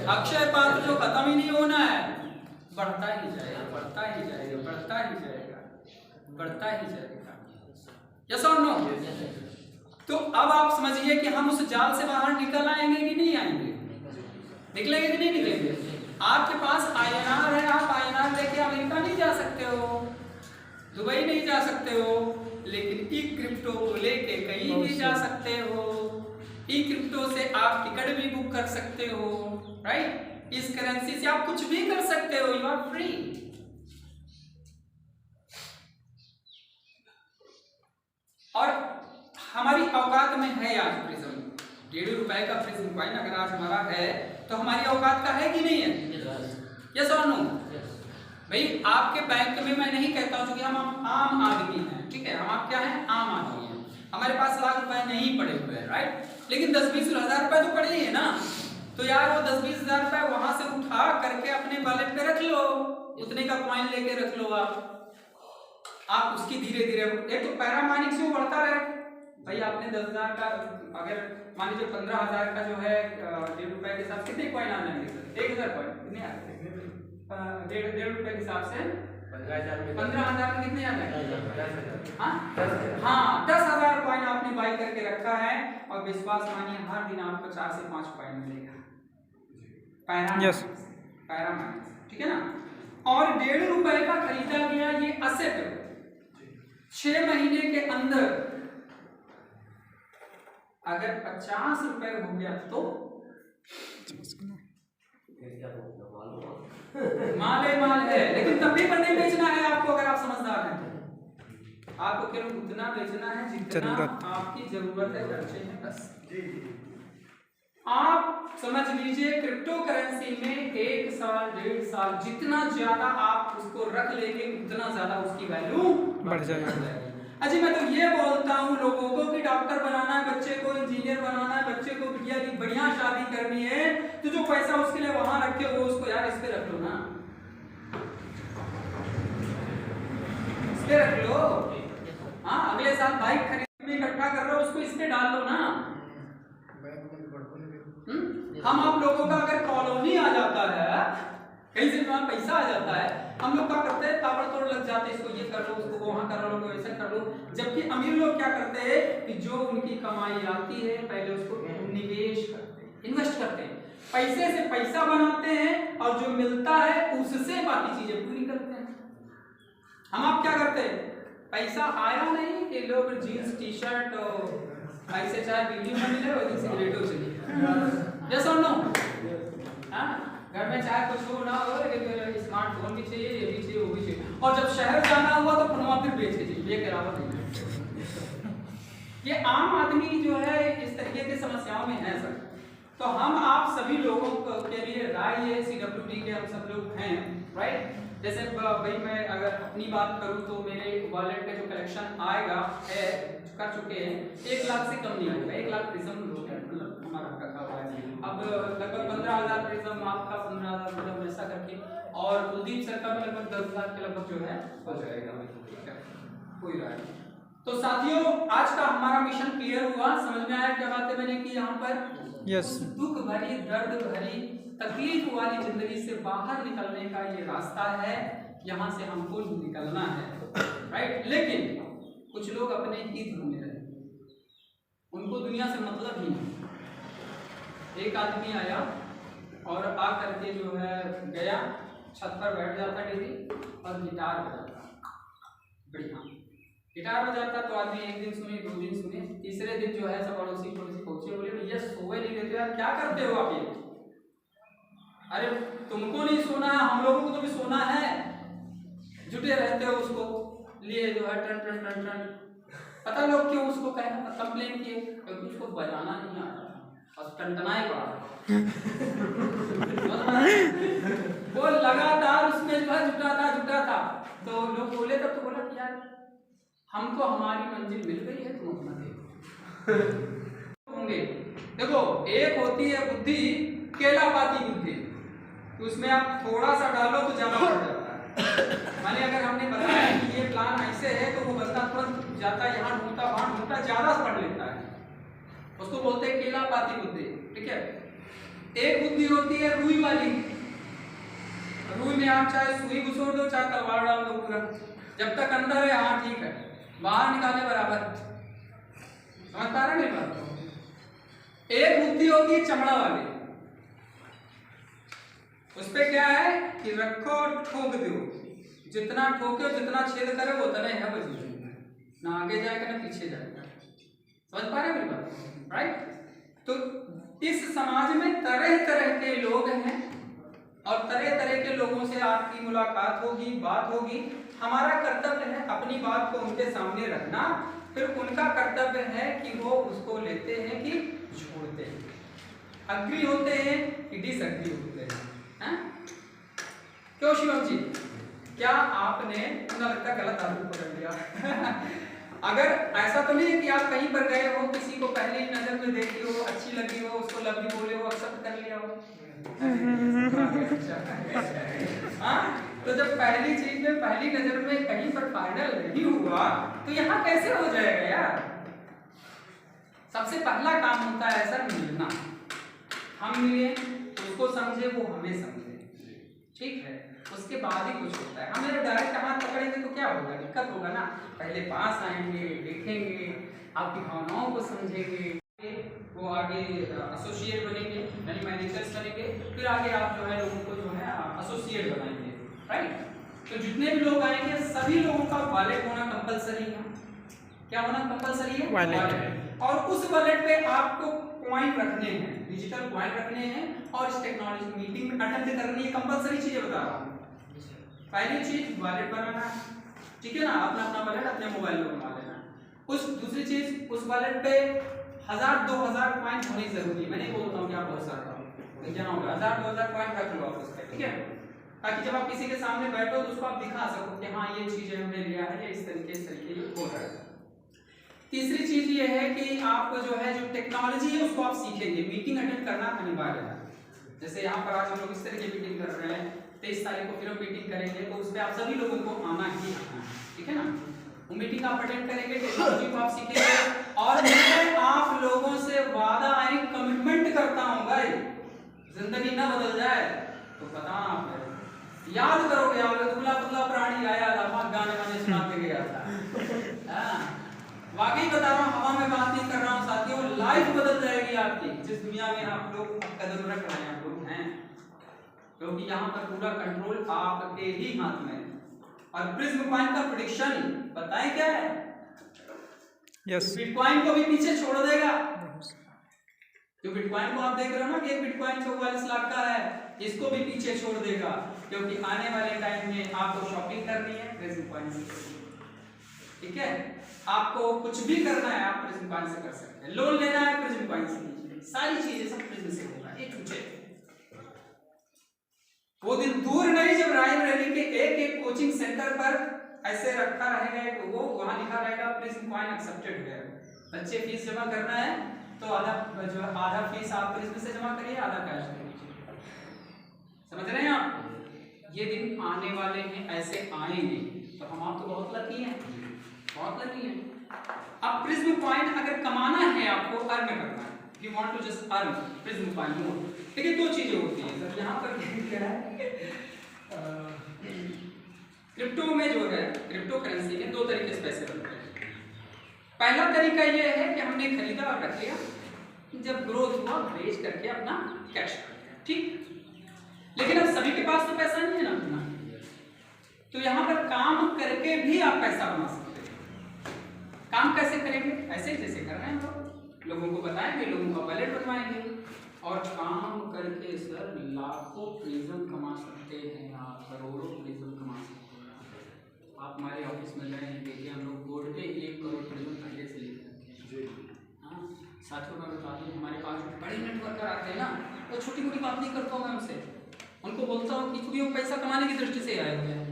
अक्षय पात्र, जो खत्म ही नहीं होना है, बढ़ता ही जाएगा, बढ़ता ही जाएगा, बढ़ता ही जाएगा, बढ़ता ही जाएगा। यस और नो? तो अब आप समझिए कि हम उस जाल से बाहर निकल आएंगे कि नहीं आएंगे? निकलेंगे कि नहीं निकलेंगे? आपके पास INR है, आप INR लेके अमेरिका नहीं जा सकते हो, दुबई नहीं जा सकते हो, लेकिन ई क्रिप्टो को लेके कहीं भी जा सकते हो। ई क्रिप्टो से आप टिकट भी बुक कर सकते हो, राइट? इस करेंसी से आप कुछ भी कर सकते हो, यू आर फ्री। और हमारी औकात में है आज प्रिज्म, 1.5 रुपए का प्रिज्म कॉइन अगर आज हमारा है तो हमारी औकात का है कि नहीं है? यस और नो? भाई आपके बैंक में मैं नहीं कहता हूं कि हम आम आदमी हैं, ठीक है? हम आप क्या हैं? आम आदमी हैं। हमारे पास लाख रुपए नहीं पड़े हुए हैं, राइट? लेकिन 10-20 हजार रुपए तो पड़े ही है ना। तो यार वो 10-20 हजार रुपए वहां से उठा करके अपने वॉलेट पे रख लो, उतने का कॉइन लेके रख लो। आप उसकी धीरे धीरे, एक तो पैरामानिक से वो बढ़ता रहे। भाई आपने 10,000 का, अगर मान लीजिए 15,000 का जो है 1.5 रुपए के साथ कितने कॉइन आ जाएंगे? 1,000 कॉइन कितने आते हैं? 1.5 रुपए के हिसाब से 15,000 में कितने आ जाएंगे? हाँ, 10,000 कॉइन आपने बाई करके रखा है और विश्वास मानिए हर दिन आपको 4 से 5 कॉइन मिलेगा। पैरामाइक्स, ठीक है ना? और 1.5 रुपए का खरीदा गया ये असेट 6 महीने के अंदर अगर 50 रुपए हो गया तो माल है, लेकिन तब भी नहीं बेचना है आपको। अगर आप समझदार हैं तो आपको केवल उतना बेचना है जितना आपकी जरूरत है, खर्चे हैं, बस। आप समझ लीजिए क्रिप्टो करेंसी में 1 साल 1.5 साल जितना ज्यादा आप उसको रख लेंगे उतना ज्यादा उसकी वैल्यू बढ़ जाएगी। अजी मैं तो ये बोलता हूँ लोगों को कि डॉक्टर बनाना है, बच्चे को इंजीनियर बनाना है, बच्चे को बिटिया की बढ़िया शादी करनी है, तो जो पैसा उसके लिए वहां रखे हो उसको यार इस पे रख लो ना, इस पे रख लो। हाँ, अगले साल बाइक खरीदने में इकट्ठा कर रहे हो उसको इस पे डाल लो ना। हम आप लोगों का अगर कॉलोनी आ जाता है, कहीं से वहां पैसा आ जाता है, हम लोग क्या करते हैं? ताबड़तोड़ लग जाते हैं, इसको ये कर लो, उसको वहां कर लो, ऐसा कर लो। जबकि अमीर लोग क्या करते हैं कि जो उनकी कमाई आती है पहले उसको निवेश करते हैं, इन्वेस्ट करते हैं, पैसे से पैसा बनाते हैं और जो मिलता है उससे बाकी चीजें पूरी करते हैं। हम आप क्या करते हैं? पैसा आया नहीं कि लोग जीन्स टी शर्ट और ऐसे चाहे वीडियो में मिले और सिगरेटों से यस और नो? घर में चाहे कुछ हो ना हो, लेकिन स्मार्टफोन भी चाहिए, ये भी चाहिए, वो भी चाहिए। और जब शहर जाना हुआ तो फोनवा फिर बेच के चाहिए, ये के अलावा नहीं। ये आम आदमी जो है इस तरीके की समस्याओं में है सर। तो हम आप सभी लोगों के लिए राय ये CWD के हम सब लोग हैं, राइट? जैसे भाई मैं अगर अपनी बात करूं तो मेरे वॉलेट पे जो कलेक्शन आएगा है, कर चुके हैं, 1 लाख से कम नहीं होगा। 1 लाख प्रिज्म मतलब हमारा रखा हुआ है। अब लगभग 15,000 प्रिज्म, आपका 15,000 प्रिज्म, ऐसा करके। और कुलदीप सर का भी लगभग 10,000 के लगभग जो है हो जाएगा, ठीक है, कोई राय नहीं। तो साथियों, आज का हमारा मिशन क्लियर हुआ, समझ में आया क्या बातें मैंने की यहाँ पर? यस। दुख भरी, दर्द भरी, तकलीफ वाली जिंदगी से बाहर निकलने का ये रास्ता है, यहाँ से हमको निकलना है, राइट? लेकिन कुछ लोग अपने ही धुन में रहे, उनको दुनिया से मतलब ही नहीं। एक आदमी आया और आ करके जो है गया, छत पर बैठ जाता डेली और गिटार बजाता, बढ़िया गिटार बजाता। तो आदमी 1 दिन सुने, 2 दिन सुने, तीसरे दिन जो है सब पड़ोसी पहुंचे, बोले भैया सोए नहीं देते यार, क्या करते हो आप ये? अरे तुमको नहीं सोना है, हम लोगों को तो भी सोना है, जुटे रहते हो उसको लिए जो है टन टन टन टन। पता लोग क्यों उसको कंप्लेन किए? क्योंकि उसको बजाना नहीं आता और टनटनाए पड़ा। वो लगातार उसमें जो है जुटा था। तो लोग बोले, तब तो बोला कि यार हमको हमारी मंजिल मिल गई है, तुम अपना देखो होंगे देखो, एक होती है बुद्धि केला पाती बुद्धि, उसमें आप थोड़ा सा डालो तो ज्यादा बढ़ जाता है। माने अगर हमने बताया कि ये प्लान ऐसे है तो वो बंदा तुरंत जाता है, यहाँ ढूंढता वहां ढूंढता, ज्यादा पढ़ लेता है, उसको बोलते हैं केला पाती बुद्धि। ठीक है। एक बुद्धि होती है रुई वाली, रुई में आप चाहे सुई घुसो दो चाहे तलवार डाल दो, पूरा जब तक अंदर है हाँ ठीक है, बाहर निकाले बराबर। समझ पा रहे नहीं बात? एक बुद्धि होती है चमड़ा वाली, उस पे क्या है कि रखो और ठोक दो, जितना ठोके जितना छेद करे वो उतना है बजी, ना आगे जाएगा ना पीछे जाएगा। समझ पा रहे मेरी बात? राइट। तो इस समाज में तरह तरह के लोग हैं और तरह तरह के लोगों से आपकी मुलाकात होगी, बात होगी। हमारा कर्तव्य है अपनी बात को उनके सामने रखना, फिर उनका कर्तव्य है कि वो उसको लेते हैं कि छोड़ते हैं, अग्री होते हैं कि डिसअग्री होते हैं। क्यों शिवम जी, क्या आपने मुझे लगता गलत आदमी पकड़ लिया? अगर ऐसा तो नहीं है कि आप कहीं पर गए हो, किसी को पहली नजर में देखी हो, अच्छी लगी हो, उसको लव यू बोले हो, एक्सेप्ट कर लिया हो? हाँ, तो जब पहली चीज में पहली नजर में कहीं पर फाइनल नहीं हुआ तो यहाँ कैसे हो जाएगा यार? सबसे पहला काम होता है ऐसा मिलना, हम मिले, उसको समझे, वो हमें समझे, ठीक है, उसके बाद ही कुछ होता है। हम अगर डायरेक्ट हाथ पकड़ेंगे तो क्या होगा, दिक्कत होगा ना। पहले पास आएंगे, देखेंगे, आपकी भावनाओं को समझेंगे, वो आगे एसोसिएट बनेंगे यानी मैनेजर्स बनेंगे, फिर आगे आप जो है लोगों को जो है एसोसिएट बनाएंगे। राइट। तो जितने भी लोग आएंगे सभी लोगों का वॉलेट होना कंपलसरी है। क्या होना कंपलसरी है? वॉलेट। और उस वॉलेट पे आपको पॉइंट रखने हैं, डिजिटल पॉइंट रखने हैं, और इस टेक्नोलॉजी मीटिंग में अटेंड करनी है। कंपलसरी चीजें बता रहा हूँ। पहली चीज वॉलेट बनाना है, ठीक है ना, अपना अपना वॉलेट अपने मोबाइल में बना लेना है। उस दूसरी चीज, उस वॉलेट पे 1000-2000 पॉइंट होने जरूरी है। मैं नहीं बोलता हूँ कि आप बहुत सारा क्या होगा, 1000-2000 पॉइंट रख लो आप उस पर, ठीक है, ताकि जब आप किसी के सामने बैठो तो उसको आप दिखा सको कि हाँ ये चीजें हमने लिया है, इस तरीके ये हो रहा है। तीसरी चीज ये है कि आप जो है जो टेक्नोलॉजी है उसको आप सीखेंगे। मीटिंग अटेंड करना अनिवार्य है। जैसे यहाँ पर आज हम लोग इस तरह की मीटिंग कर रहे हैं, 23 तारीख को फिर हम मीटिंग करेंगे, तो उस पर आप सभी लोगों को आना ही आना है, ठीक है ना। वो मीटिंग आप अटेंड करेंगे, टेक्नोलॉजी को आप सीखेंगे, और मैं आप लोगों से वादा है, कमिटमेंट करता हूँ भाई, जिंदगी ना बदल जाए तो बताना आप याद करोगे। आप दुबला पतला प्राणी आया था, गाने वाने सुना के गया था। वाकई बता रहा हूँ, हवा में बात नहीं कर रहा हूँ साथियों, लाइफ बदल जाएगी आपकी जिस दुनिया में आप लोग कदम रख रहे हैं, आप लोग हैं, क्योंकि यहाँ पर पूरा कंट्रोल आपके ही हाथ में है। और प्रिज्म पॉइंट का प्रेडिक्शन बताएं क्या है? यस, बिटकॉइन को भी पीछे छोड़ देगा। जो बिटकॉइन को आप देख रहे हो ना कि एक बिटकॉइन 44 लाख का है, इसको भी पीछे छोड़ देगा, क्योंकि आने वाले टाइम में आपको शॉपिंग करनी है प्रिज्म पॉइंट से, ठीक है, आपको कुछ भी करना है आप प्रिज्म पॉइंट से कर सकते हैं, लोन लेना है प्रिज्म पॉइंट से, सारी चीजें सब प्रिज्म से होगा। एक वो दिन दूर नहीं जब रायबरेली के एक कोचिंग सेंटर पर ऐसे रखा रहेगा, तो वो वहां लिखा रहेगा प्रिज्म पॉइंट एक्सेप्टेड है। बच्चे फीस जमा करना है तो आधा फीस आप प्रिज्म से जमा करिए, आधा कैश करिए। समझ रहे हैं आप? ये दिन आने वाले हैं, ऐसे आएंगे, तो हम आप तो बहुत लकी हैं, बहुत लकी हैं। अब प्रिज्म पॉइंट अगर कमाना है, आपको अर्न करना है, you want to just earn prism point more. देखिए दो चीजें होती हैं सर, यहाँ पर क्या है, क्रिप्टो में जो है, क्रिप्टो करेंसी में दो तरीके से पैसे बनते हैं। पहला तरीका यह है कि हमने खरीदा और रख लिया, जब ग्रोथ हुआ बेच करके अपना कैश कर लिया, ठीक। लेकिन अब सभी के पास तो पैसा नहीं है ना अपना, तो यहाँ पर काम करके भी आप पैसा बना सकते हैं। काम कैसे करेंगे? ऐसे जैसे कर रहे हैं हम लोगों को बताएंगे, लोगों का वॉलेट बनवाएंगे, और काम करके सर लाखों प्रिज्म कमा सकते हैं आप, करोड़ों प्रिज्म कमा सकते हैं आप। हमारे ऑफिस में गए हैं, देखिए हम लोग बोर्ड पे 1 करोड़ प्रिज्म पहले से लेते हैं। हाँ साथियों, मैं बता दूँ, हमारे पास बड़े नेटवर्कर आते हैं ना, वो छोटी मोटी बात नहीं करता हूँ मैं उनसे, उनको बोलता हूँ कि क्योंकि वो पैसा कमाने की दृष्टि से आए हुए हैं,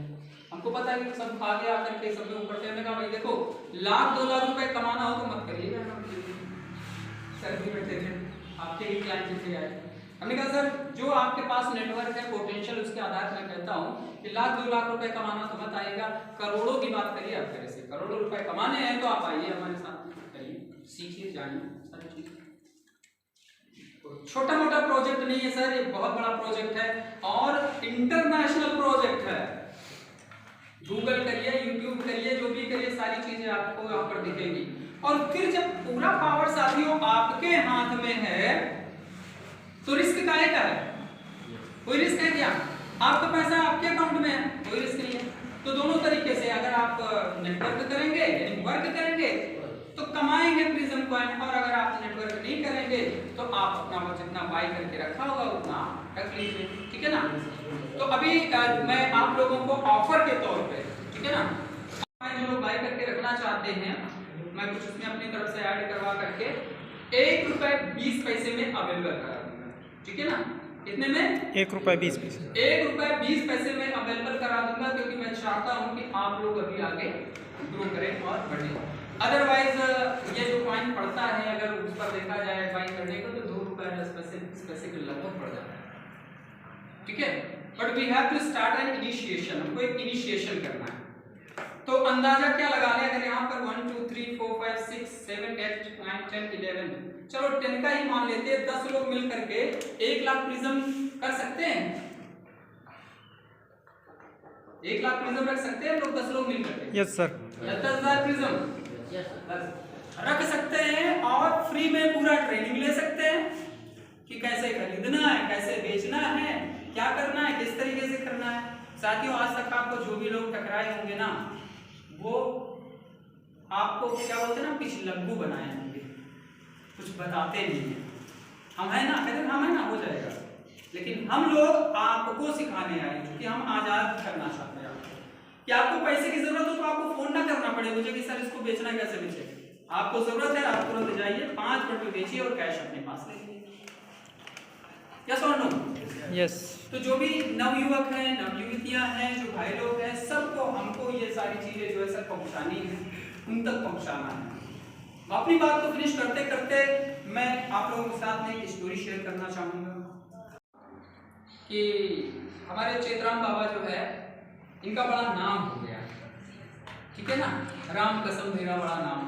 हमको पता है कि सब आगे आकर के सब लोग ऊपर चढ़ने का, भाई देखो 1-2 लाख रुपए कमाना हो तो मत करिएगा। सर भी बैठे थे, आपके ही क्लाइंट से आए। हमने कहा सर जो आपके पास नेटवर्क है पोटेंशियल उसके आधार पर मैं कहता हूँ कि लाख 2 लाख रुपए कमाना तो मत आएगा, करोड़ों की बात करिए आप मेरे से, करोड़ों रुपए कमाने हैं तो आप आइए हमारे साथ, करिए सीखिए जानिए सारी चीज। छोटा मोटा प्रोजेक्ट नहीं है सर, ये बहुत बड़ा प्रोजेक्ट है और इंटरनेशनल प्रोजेक्ट है। गूगल करिए, यूट्यूब करिए, जो भी करिए सारी चीजें आपको यहाँ पर दिखेंगी। और फिर जब पूरा पावर साथियों आपके हाथ में है तो रिस्क काहे का है? कोई रिस्क है क्या? आपका पैसा आपके अकाउंट में है, कोई रिस्क नहीं है। तो दोनों तरीके से अगर आप नेटवर्क करेंगे यानी वर्क करेंगे तो कमाएंगे प्रिज्म कॉइन, और अगर आप नेटवर्क नहीं करेंगे तो आप अपना जितना बाई करके रखा होगा उतना रख लीजिए, ठीक है ना। तो अभी मैं आप लोगों को ऑफर के तौर पे, ठीक है ना, जो लोग बाई करके रखना चाहते हैं मैं कुछ उसमें अपनी तरफ से ऐड करवा करके ₹1.20 में अवेलेबल करा दूंगा, ठीक है ना। कितने में? ₹1.20 ₹1.20 में अवेलेबल करा दूंगा, क्योंकि मैं चाहता हूं कि आप लोग अभी आगे ग्रो करें और बढ़ें। अदरवाइज ये जो कॉइन पड़ता है अगर उस पर देखा जाए बाई करने को तो ₹2.10 के लगभग पड़ जाता है, ठीक है। But we have to start an initiation, हमको एक इनिशिएशन करना है। तो अंदाजा क्या लगा लें, अगर यहाँ पर 1 2 3 4 5 6 7 8 9 10 11, चलो 10 का ही मान लेते हैं, 10 लोग मिल करके 1 लाख प्रिज्म कर सकते हैं, 1 लाख प्रिज्म रख सकते हैं लोग 10 लोग मिल करके? Yes sir. 10,000 प्रिज्म रख सकते हैं और फ्री में पूरा ट्रेनिंग ले सकते हैं कि कैसे खरीदना है, कैसे बेचना है, क्या करना है, किस तरीके से करना है। साथियों आज तक आपको जो भी लोग टकराए होंगे ना वो आपको क्या बोलते हैं ना पिछलग्गू बनाए होंगे, कुछ बताते नहीं है। हम है ना, कहते हम है ना, हो जाएगा, लेकिन हम लोग आपको सिखाने आए क्योंकि हम आजाद करना चाहते हैं आपको कि आपको पैसे की जरूरत हो तो आपको फोन ना करना पड़े मुझे कि सर इसको बेचना कैसे बेचे। आपको जरूरत है आप तुरंत जाइए 5 मिनट में बेचिए और कैश अपने पास ले लीजिए। यस और नो? यस। तो जो भी नवयुवक हैं, नवयुवतियां हैं, जो भाई लोग हैं, सबको हमको ये सारी चीजें जो है सब पहुंचानी है, उन तक पहुंचाना है। अपनी बात को फिनिश करते करते मैं आप लोगों के साथ में एक स्टोरी शेयर करना चाहूंगा कि हमारे चेतराम बाबा जो है इनका बड़ा नाम हो गया, ठीक है ना, राम कसम मेरा बड़ा नाम।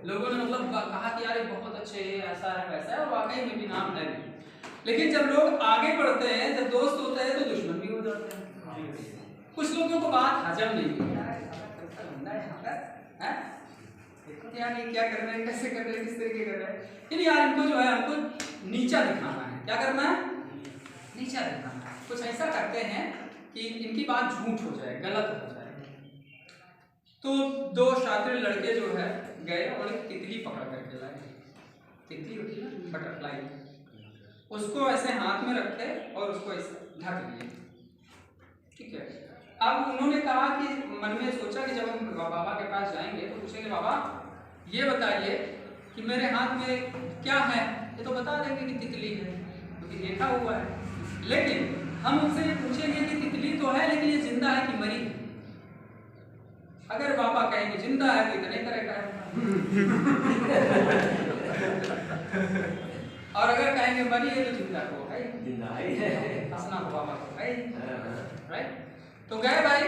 लोगों ने मतलब कहा कि यार ये बहुत अच्छे है, ऐसा है वैसा है, और वाकई में भी नाम है। लेकिन जब लोग आगे बढ़ते हैं, जब दोस्त होते हैं तो दुश्मन भी हो जाते हैं। कुछ लोगों को बात हजम नहीं होती है, क्या कर रहे हैं, कैसे कर रहे हैं, किस तरीके कर रहे हैं। लेकिन यार इनको जो है हमको नीचा दिखाना है। क्या करना है? नीचा दिखाना है। कुछ ऐसा करते हैं कि इनकी बात झूठ हो जाए, गलत हो जाए। तो 2 शातिर लड़के जो है गए और एक तितली पकड़ करके लाए। तितली होती है ना बटरफ्लाई, उसको ऐसे हाथ में रखे और उसको ऐसे ढक लिए, ठीक है। अब उन्होंने कहा कि मन में सोचा कि जब हम बाबा के पास जाएंगे तो पूछेंगे बाबा ये बताइए कि मेरे हाथ में क्या है, ये तो बता देंगे कि तितली है क्योंकि तो देखा हुआ है। लेकिन हम उनसे ये पूछेंगे कि तितली तो है लेकिन ये जिंदा है कि मरी है। अगर बाबा कहेंगे जिंदा है तो इतने करेगा और अगर कहेंगे मरी है तो जिंदा को है, जिंदा है, हंसना को बाबा को है, राइट। तो गए भाई,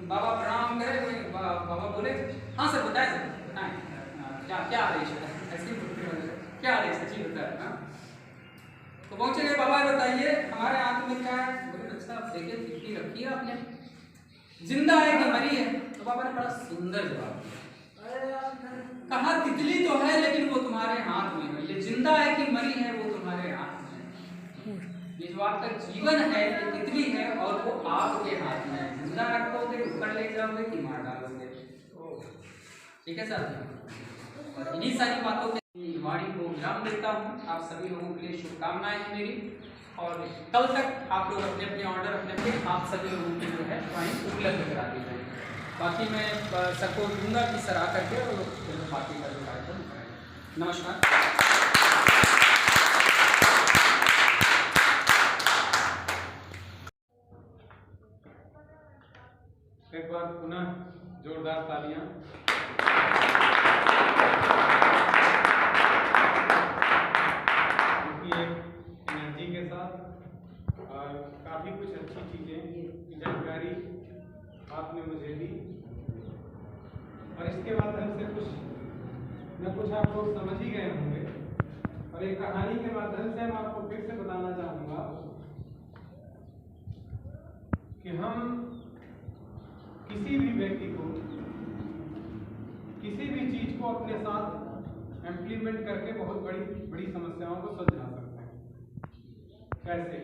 बाबा प्रणाम करे, बाबा बोले हाँ सर बताए सर, क्या क्या आदेश है, क्या आदेश है जी बताए। तो पहुंचे गए, बाबा बताइए हमारे हाथ में क्या है। बोले अच्छा आप देखिए तितली रखी है आपने, जिंदा है कि मरी है? तो बाबा ने बड़ा सुंदर जवाब दिया, कहा तितली तो है लेकिन वो तुम्हारे हाथ में है, ये जिंदा है कि मरी है वो तुम्हारे हाथ में है। ये जो आपका जीवन है ये तितली है और वो आपके हाथ में है, जिंदा रखोगे ऊपर ले जाओगे कि मार डालोगे। ठीक है सर। और इन्हीं सारी बातों के वाणी को विराम देता हूँ। आप सभी लोगों के लिए शुभकामनाएं हैं मेरी, और कल तक आप लोग अपने अपने ऑर्डर अपने आप सभी लोगों के जो है पॉइंट उपलब्ध करा दी जाए। बाकी मैं सबको दूंगा कि सर आ करके और बाकी का जो कार्यक्रम कराएंगे। नमस्कार। एक बार पुनः जोरदार तालियां। आपने मुझे दी, और इसके माध्यम से कुछ न कुछ आप लोग समझ ही गए होंगे। और एक कहानी के माध्यम से मैं आपको फिर से बताना चाहूँगा कि हम किसी भी व्यक्ति को किसी भी चीज को अपने साथ इम्प्लीमेंट करके बहुत बड़ी बड़ी समस्याओं को सुलझा सकते हैं। कैसे?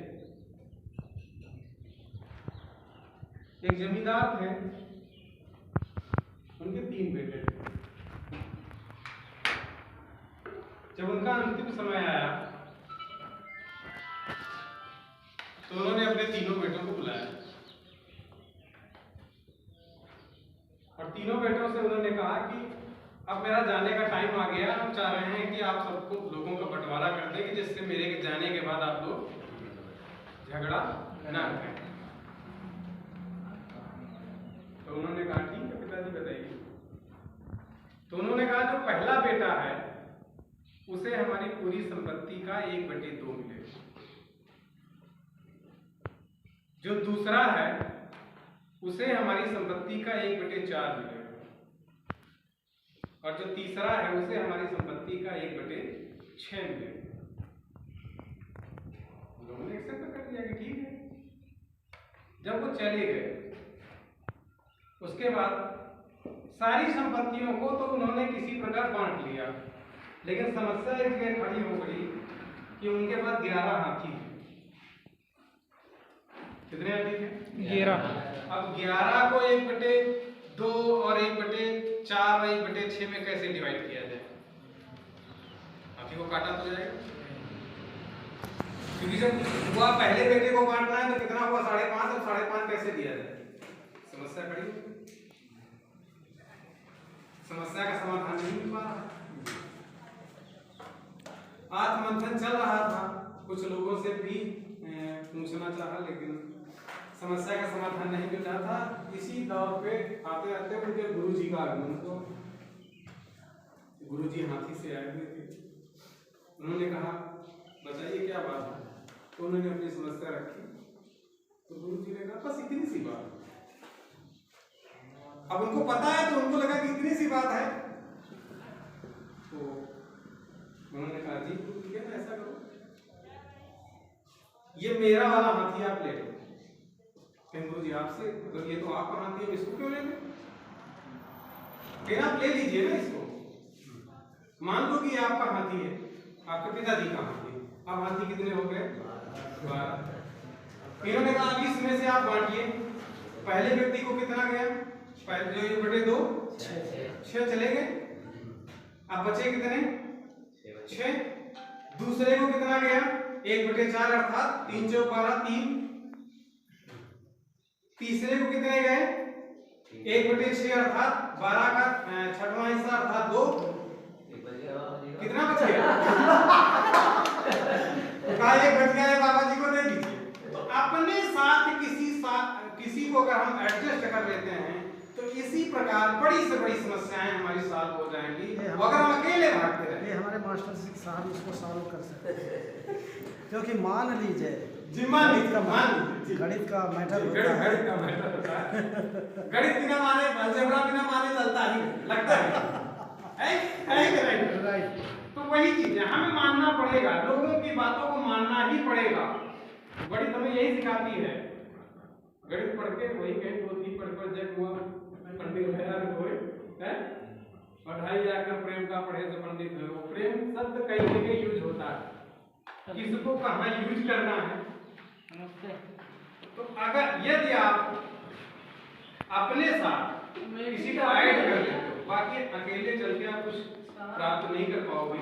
एक जमींदार थे, उनके 3 बेटे थे। जब उनका अंतिम समय आया तो उन्होंने अपने तीनों बेटों को बुलाया और तीनों बेटों से उन्होंने कहा कि अब मेरा जाने का टाइम आ गया, हम चाह रहे हैं कि आप सबको लोगों का बंटवारा कर दें कि जिससे मेरे जाने के बाद आप लोग झगड़ा ना करें। तो उन्होंने कहा ठीक है पिताजी बताइए। तो उन्होंने कहा जो पहला बेटा है उसे हमारी पूरी संपत्ति का 1/2 मिलेगा, जो दूसरा है उसे हमारी संपत्ति का 1/4 मिलेगा, और जो तीसरा है उसे हमारी संपत्ति का 1/6 मिलेगा। लोगों ने एक्सेप्ट कर लिया कि ठीक है। जब वो चले गए उसके बाद सारी संपत्तियों को तो उन्होंने किसी प्रकार बांट लिया, लेकिन समस्या एक जगह खड़ी हो गई कि उनके पास 11 हाथी थे। कितने हाथी थे? 11। अब 11 को 1/2 और 1/4 और 1/6 में कैसे डिवाइड किया जाए? हाथी को काटा तो जाएगा, क्योंकि जब हुआ पहले बेटे को बांटना है तो कितना हुआ? 5.5, और 5.5 कैसे दिया जाए? समस्या खड़ी हो गई। समस्या का समाधान नहीं मिल पा रहा। आत्ममंथन चल रहा था, कुछ लोगों से भी पूछना चाहा, लेकिन समस्या का समाधान नहीं मिल रहा था। इसी दौर पे आते आते उनके गुरुजी का आगमन हुआ। गुरुजी हाथी से आए हुए थे। उन्होंने कहा बताइए क्या बात है? तो उन्होंने अपनी समस्या रखी। तो गुरुजी ने कहा बस इतनी सी बात। अब उनको पता है तो उनको लगा कि इतनी सी बात है। तो उन्होंने कहा जी ठीक है ना, ऐसा करो, ये मेरा वाला हाथी आप ले लो। गुरुजी आपसे मतलब ये तो आपका हाथी है, इसको क्यों ले लो? आप ले लीजिए ना इसको। मान लो कि आपका हाथी है, आपके पिताजी का हाथी। अब हाथी कितने हो गए? 12। इन्होंने कहा अब इसमें से आप बांटिए। पहले व्यक्ति को कितना गया? पहले 1/2 6 चले गए। अब बचे कितने? 6। दूसरे को कितना गया? 1/4 अर्थात 3 × 12 3। तीसरे को कितने गए? 1/6 अर्थात 12 का 6वां हिस्सा अर्थात 2। कितना बच गया? कहा 1 बच गया है, बाबा जी को दे दीजिए। तो अपने साथ किसी को अगर हम एडजस्ट कर लेते हैं तो इसी प्रकार बड़ी से बड़ी समस्याएं हमारी सॉल्व हो जाएंगी। अगर हम अकेले भागते रहे, ये हमारे मास्टर साहब इसको सॉल्व कर सकते हैं। क्योंकि मान लीजिए गणित गणित का मैटर होता है। गणित बिना माने, अलजेब्रा बिना माने चलता ही लगता है राइट। तो वही चीज है, हमें मानना पड़ेगा, लोगों की बातों को मानना ही पड़ेगा। गणित हमें यही सिखाती है। गणित पढ़ के वही कहीं पोथी पढ़ जग हुआ पंडित भया कोई है, पढ़ाई जाकर प्रेम का पढ़े तो पंडित है। वो प्रेम शब्द कई जगह यूज होता है, किसको कहाँ यूज करना है। तो अगर यदि आप अपने साथ किसी को ऐड कर लेते हो, बाकी अकेले चल के आप कुछ प्राप्त नहीं कर पाओगे।